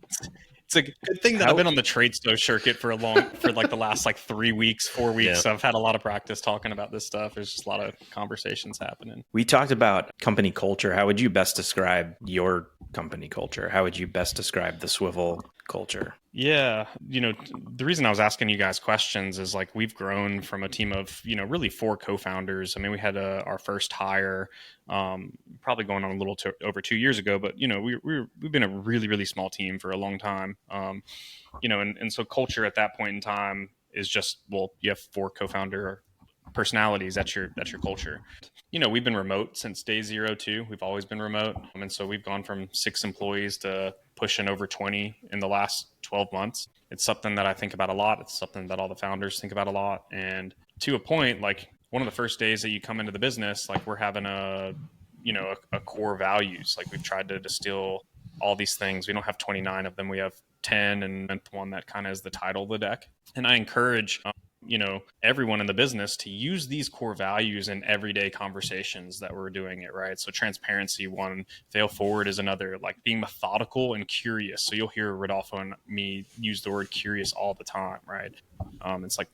It's a good thing that I've been on the trade show circuit for like the last like 3 weeks, 4 weeks. Yeah. So I've had a lot of practice talking about this stuff. There's just a lot of conversations happening. We talked about company culture. How would you best describe your company culture? How would you best describe the Swivel culture? Yeah. The reason I was asking you guys questions is like we've grown from a team of, really 4 co-founders. I mean, we had our first hire probably going on a little over 2 years ago, but, we've been a really, really small team for a long time. And so culture at that point in time is just, well, you have 4 co-founder personalities. That's your culture. We've been remote since day zero too. We've always been remote. And so we've gone from 6 employees to pushing over 20 in the last 12 months. It's something that I think about a lot. It's something that all the founders think about a lot. And to a point, like one of the first days that you come into the business, like we're having a core values. Like we've tried to distill all these things. We don't have 29 of them. We have 10, and the one that kind of is the title of the deck. And I encourage everyone in the business to use these core values in everyday conversations that we're doing it, right? So transparency, one; fail forward is another, like being methodical and curious. So you'll hear Rodolfo and me use the word curious all the time, right? It's like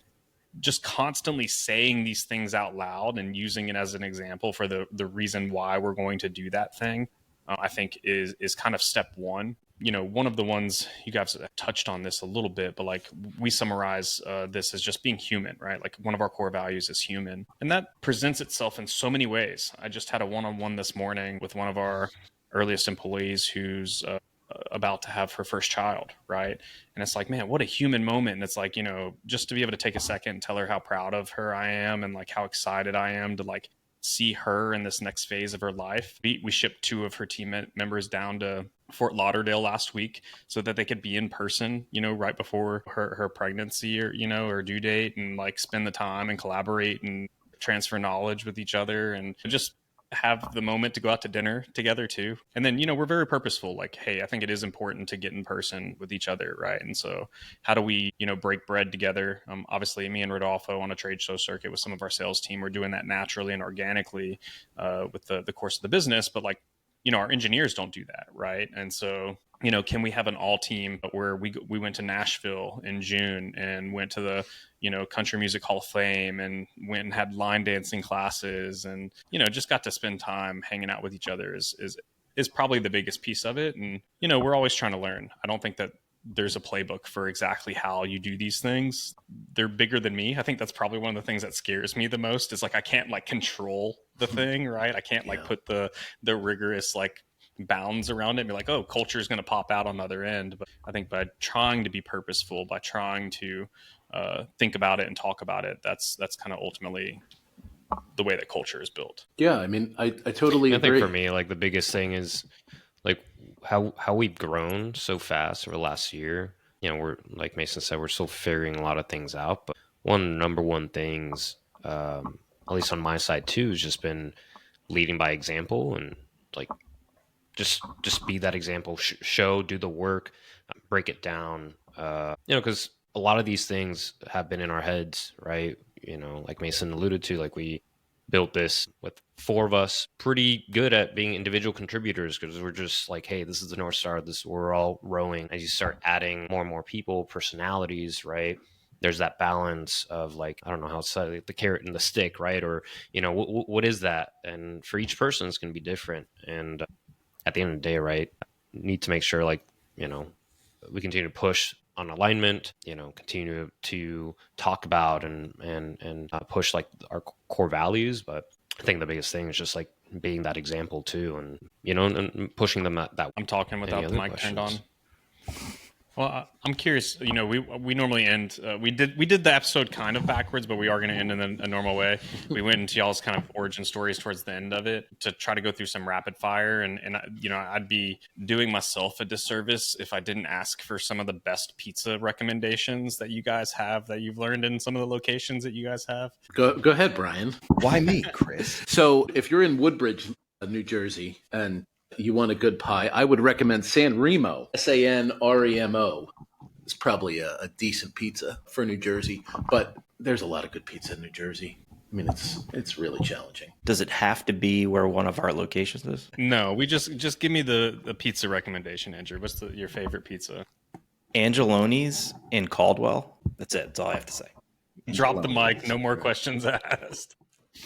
just constantly saying these things out loud and using it as an example for the reason why we're going to do that thing, I think is kind of step one. One of the ones you guys touched on this a little bit, but like we summarize this as just being human, right? Like one of our core values is human. And that presents itself in so many ways. I just had a one-on-one this morning with one of our earliest employees who's about to have her first child, right? And it's like, man, what a human moment. And it's like, just to be able to take a second and tell her how proud of her I am and like how excited I am to like see her in this next phase of her life. We shipped 2 of her team members down to Fort Lauderdale last week so that they could be in person, right before her pregnancy or due date, and like spend the time and collaborate and transfer knowledge with each other and just have the moment to go out to dinner together too. And then, we're very purposeful. Like, hey, I think it is important to get in person with each other, right? And so how do we, break bread together? Obviously, me and Rodolfo on a trade show circuit with some of our sales team, we're doing that naturally and organically with the course of the business. But like, our engineers don't do that, right? And so, can we have an all team where we went to Nashville in June and went to the, Country Music Hall of Fame and went and had line dancing classes and, just got to spend time hanging out with each other is probably the biggest piece of it. And, we're always trying to learn. I don't think that there's a playbook for exactly how you do these things. They're bigger than me. I think that's probably one of the things that scares me the most is like, I can't like control the thing, right? I can't like put the rigorous like bounds around it and be like, oh, culture is going to pop out on the other end. But I think by trying to be purposeful, by trying to think about it and talk about it, that's kind of ultimately the way that culture is built. Yeah, I mean, I totally agree. I think for me, like the biggest thing is like how we've grown so fast over the last year. We're like Mason said, we're still figuring a lot of things out. But number one things, at least on my side too, has just been leading by example and like just be that example. Show, do the work, break it down. Because a lot of these things have been in our heads, right? Like Mason alluded to, like we built this with 4 of us pretty good at being individual contributors because we're just like, hey, this is the North Star. We're all rowing. As you start adding more and more people, personalities, right? There's that balance of like, I don't know how to say it, the carrot and the stick, right? Or, what is that? And for each person, it's going to be different. And at the end of the day, right, need to make sure like, we continue to push on alignment, continue to talk about and push like our core values. But I think the biggest thing is just like being that example too, and and pushing them that. I'm talking without the mic turned on. Well, I'm curious. We normally end. We did the episode kind of backwards, but we are going to end in a normal way. We went into y'all's kind of origin stories towards the end of it to try to go through some rapid fire, and I'd be doing myself a disservice if I didn't ask for some of the best pizza recommendations that you guys have that you've learned in some of the locations that you guys have. Go ahead, Brian. Why me, Chris? So if you're in Woodbridge, New Jersey, and you want a good pie, I would recommend San Remo, Sanremo. It's probably a decent pizza for New Jersey, but there's a lot of good pizza in New Jersey. I mean, it's really challenging. Does it have to be where one of our locations is? No, we just give me the pizza recommendation, Andrew. What's your favorite pizza? Angeloni's in Caldwell. That's it. That's all I have to say. Drop the mic. No more questions asked.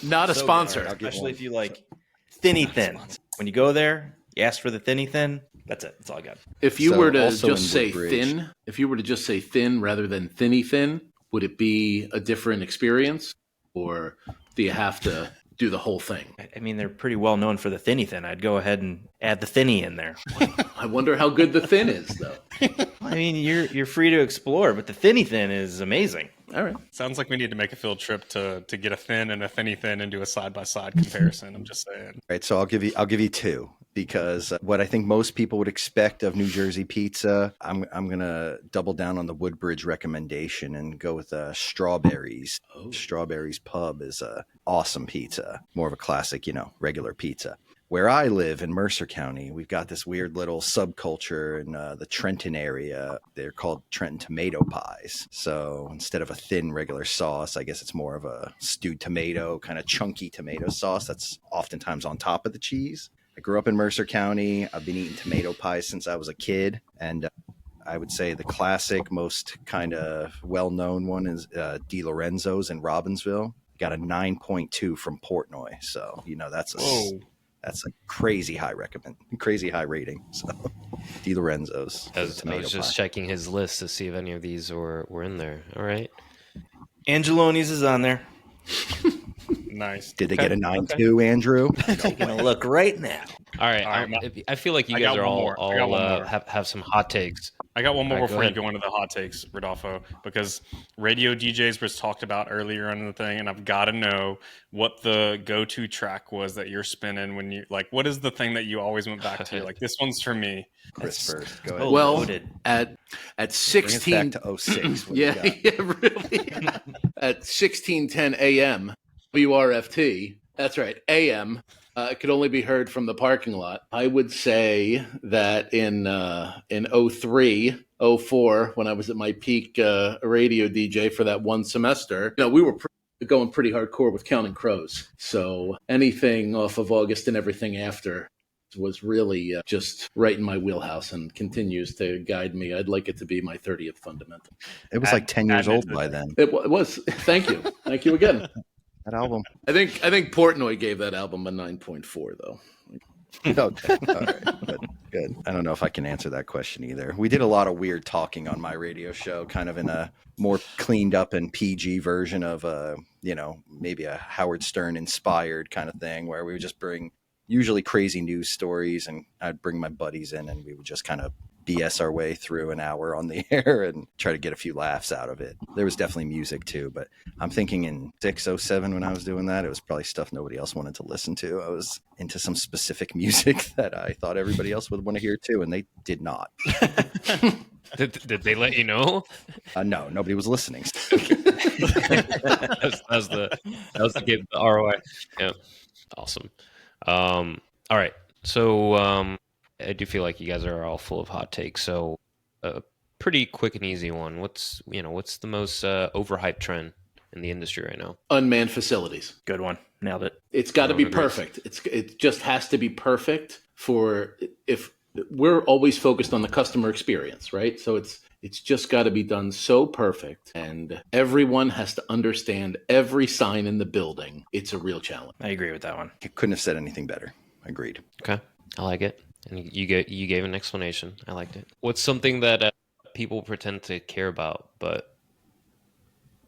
Not a sponsor. Especially if you like thinny thin. When you go there, you ask for the thinny thin. That's it. That's all I got. If you were to just say thin, rather than thinny thin, would it be a different experience? Or do you have to do the whole thing? I mean, they're pretty well known for the thinny thin. I'd go ahead and add the thinny in there. I wonder how good the thin is, though. I mean, you're free to explore, but the thinny thin is amazing. All right. Sounds like we need to make a field trip to get a thin and a thinny thin and do a side-by-side comparison. I'm just saying. All right, so I'll give you 2 because what I think most people would expect of New Jersey pizza, I'm gonna double down on the Woodbridge recommendation and go with Strawberries. Oh. Strawberries Pub is a awesome pizza, more of a classic, regular pizza. Where I live in Mercer County, we've got this weird little subculture in the Trenton area. They're called Trenton tomato pies. So instead of a thin regular sauce, I guess it's more of a stewed tomato, kind of chunky tomato sauce that's oftentimes on top of the cheese. I grew up in Mercer County. I've been eating tomato pies since I was a kid. And I would say the classic, most kind of well-known one is Di Lorenzo's in Robbinsville. Got a 9.2 from Portnoy. So, that's a crazy high rating. So Di Lorenzo's. I was just checking his list to see if any of these were in there. All right. Angeloni's is on there. Nice. Did they get a 9.2, Andrew? Taking a look right now. All right. I feel like you guys are all have some hot takes. I got one more before you ahead. go into the hot takes, Rodolfo, because radio DJs was talked about earlier in the thing, and I've got to know what the go-to track was that you're spinning when you what is the thing that you always went back to? Like, this one's for me. Chris first. Go ahead. Well, loaded. at Bring 16 us back to 06. What do you yeah, got? yeah, really. At 16:10 a.m. WRFT. That's right, a.m. It could only be heard from the parking lot. I would say that in 03, 04, when I was at my peak radio DJ for that one semester, we were going pretty hardcore with Counting Crows. So anything off of August and everything after was really just right in my wheelhouse and continues to guide me. I'd like it to be my 30th fundamental. It was like 10 years old by then. It was. Thank you. Thank you again. That album. I think Portnoy gave that album a 9.4 though. Okay. All right. Good. I don't know if I can answer that question either. We did a lot of weird talking on my radio show, kind of in a more cleaned up and PG version of maybe a Howard Stern inspired kind of thing, where we would just bring usually crazy news stories, and I'd bring my buddies in and we would just kind of BS our way through an hour on the air and try to get a few laughs out of it. There was definitely music too, but I'm thinking in 06, 07 when I was doing that, it was probably stuff nobody else wanted to listen to. I was into some specific music that I thought everybody else would want to hear too, and they did not. Did they let you know? No, nobody was listening. that was the game, the ROI. Yeah, awesome. All right, so I do feel like you guys are all full of hot takes. So a pretty quick and easy one. What's the most overhyped trend in the industry right now? Unmanned facilities. Good one. Nailed it. It's got to be Agrees. perfect. It just has to be perfect if we're always focused on the customer experience, right? So it's just got to be done so perfect, and everyone has to understand every sign in the building. It's a real challenge. I agree with that one. You couldn't have said anything better. Agreed. Okay, I like it. And you gave an explanation. I liked it. What's something that people pretend to care about, but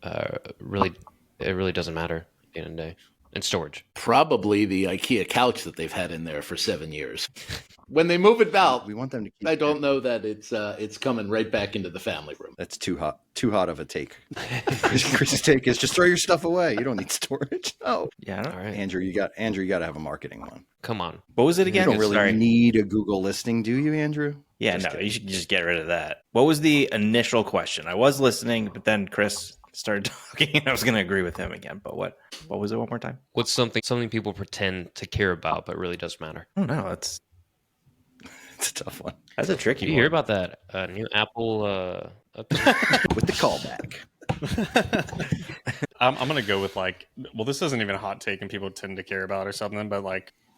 it really doesn't matter at the end of the day? And storage. Probably the IKEA couch that they've had in there for 7 years. When they move it out, We want them to keep I don't know that it's coming right back into the family room. That's too hot of a take. Chris's take is just throw your stuff away. You don't need storage. Oh, Yeah. I don't- All right. Andrew, you got to have a marketing one. Come on. What was it You again? don't really Sorry. need a Google listing, do you, Andrew? Yeah, Just no, kidding. you should just get rid of that. What was the initial question? I was listening, but then Chris started talking and I was going to agree with him again. But what was it one more time? What's something people pretend to care about, but really doesn't matter? Oh, no, that's It's a tough one. a tricky Did you one. hear about that new Apple? With the callback. I'm going to go with this isn't even a hot take and people tend to care about or something, but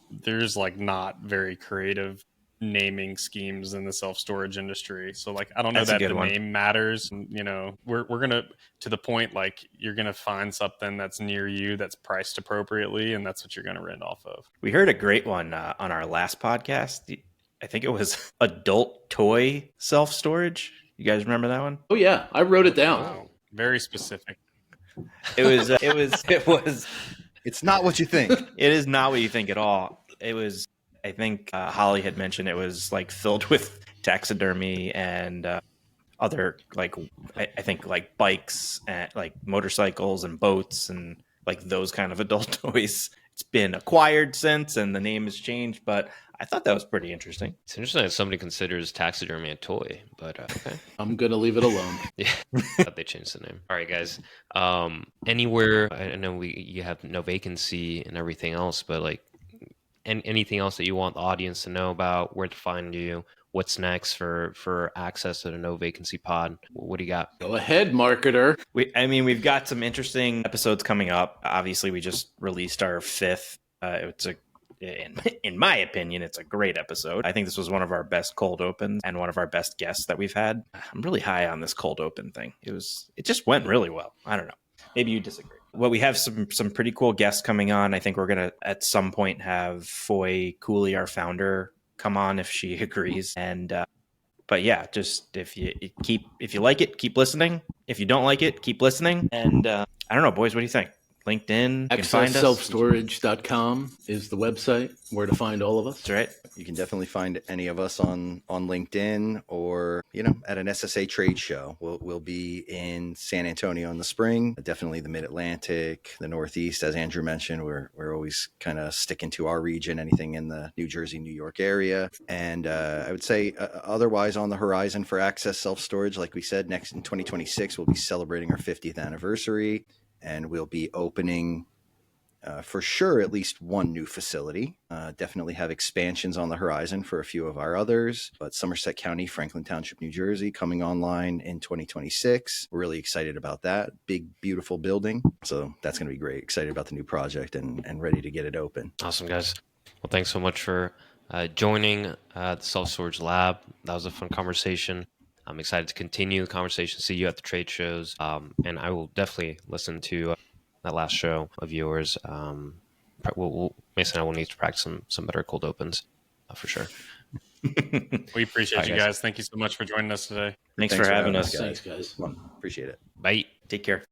there's not very creative naming schemes in the self-storage industry. So I don't know That's a that good the one. name matters. And, we're going to the point, you're going to find something that's near you that's priced appropriately. And that's what you're going to rent off of. We heard a great one on our last podcast. I think it was adult toy self-storage. You guys remember that one? Oh yeah, I wrote it down. Wow. Very specific. It was It's not what you think. It is not what you think at all. It was, I think Holly had mentioned it was filled with taxidermy and other I think bikes and motorcycles and boats and those kind of adult toys. It's been acquired since and the name has changed, but I thought that was pretty interesting. It's interesting that somebody considers taxidermy a toy, but okay. I'm gonna leave it alone. Yeah, thought they changed the name. All right, guys. Anywhere? I know you have no vacancy and everything else, but anything else that you want the audience to know about, where to find you, what's next for access to the No Vacancy Pod? What do you got? Go ahead, marketer. We've got some interesting episodes coming up. Obviously, we just released our 5th. It's in my opinion, it's a great episode. I think this was one of our best cold opens and one of our best guests that we've had. I'm really high on this cold open thing. It just went really well. I don't know. Maybe you disagree. Well, we have some pretty cool guests coming on. I think we're going to at some point have Foy Cooley, our founder, come on if she agrees. And but yeah, just if you like it, keep listening. If you don't like it, keep listening. And I don't know, boys, what do you think? LinkedIn, you can find us. accessselfstorage.com is the website where to find all of us. That's right. You can definitely find any of us on LinkedIn or, at an SSA trade show. We'll be in San Antonio in the spring, definitely the Mid-Atlantic, the Northeast. As Andrew mentioned, we're always kind of sticking to our region, anything in the New Jersey, New York area. And I would say otherwise on the horizon for Access Self-Storage, like we said, next in 2026, we'll be celebrating our 50th anniversary. And we'll be opening, for sure, at least one new facility. Definitely have expansions on the horizon for a few of our others. But Somerset County, Franklin Township, New Jersey, coming online in 2026. We're really excited about that. Big, beautiful building. So that's going to be great. Excited about the new project and ready to get it open. Awesome, guys. Well, thanks so much for joining the Self-Storage Lab. That was a fun conversation. I'm excited to continue the conversation, see you at the trade shows, and I will definitely listen to that last show of yours. Mason and I will need to practice some better cold opens for sure. We appreciate you guys. Thank you so much for joining us today. Thanks for having us. Thanks, guys. Appreciate it. Bye. Take care.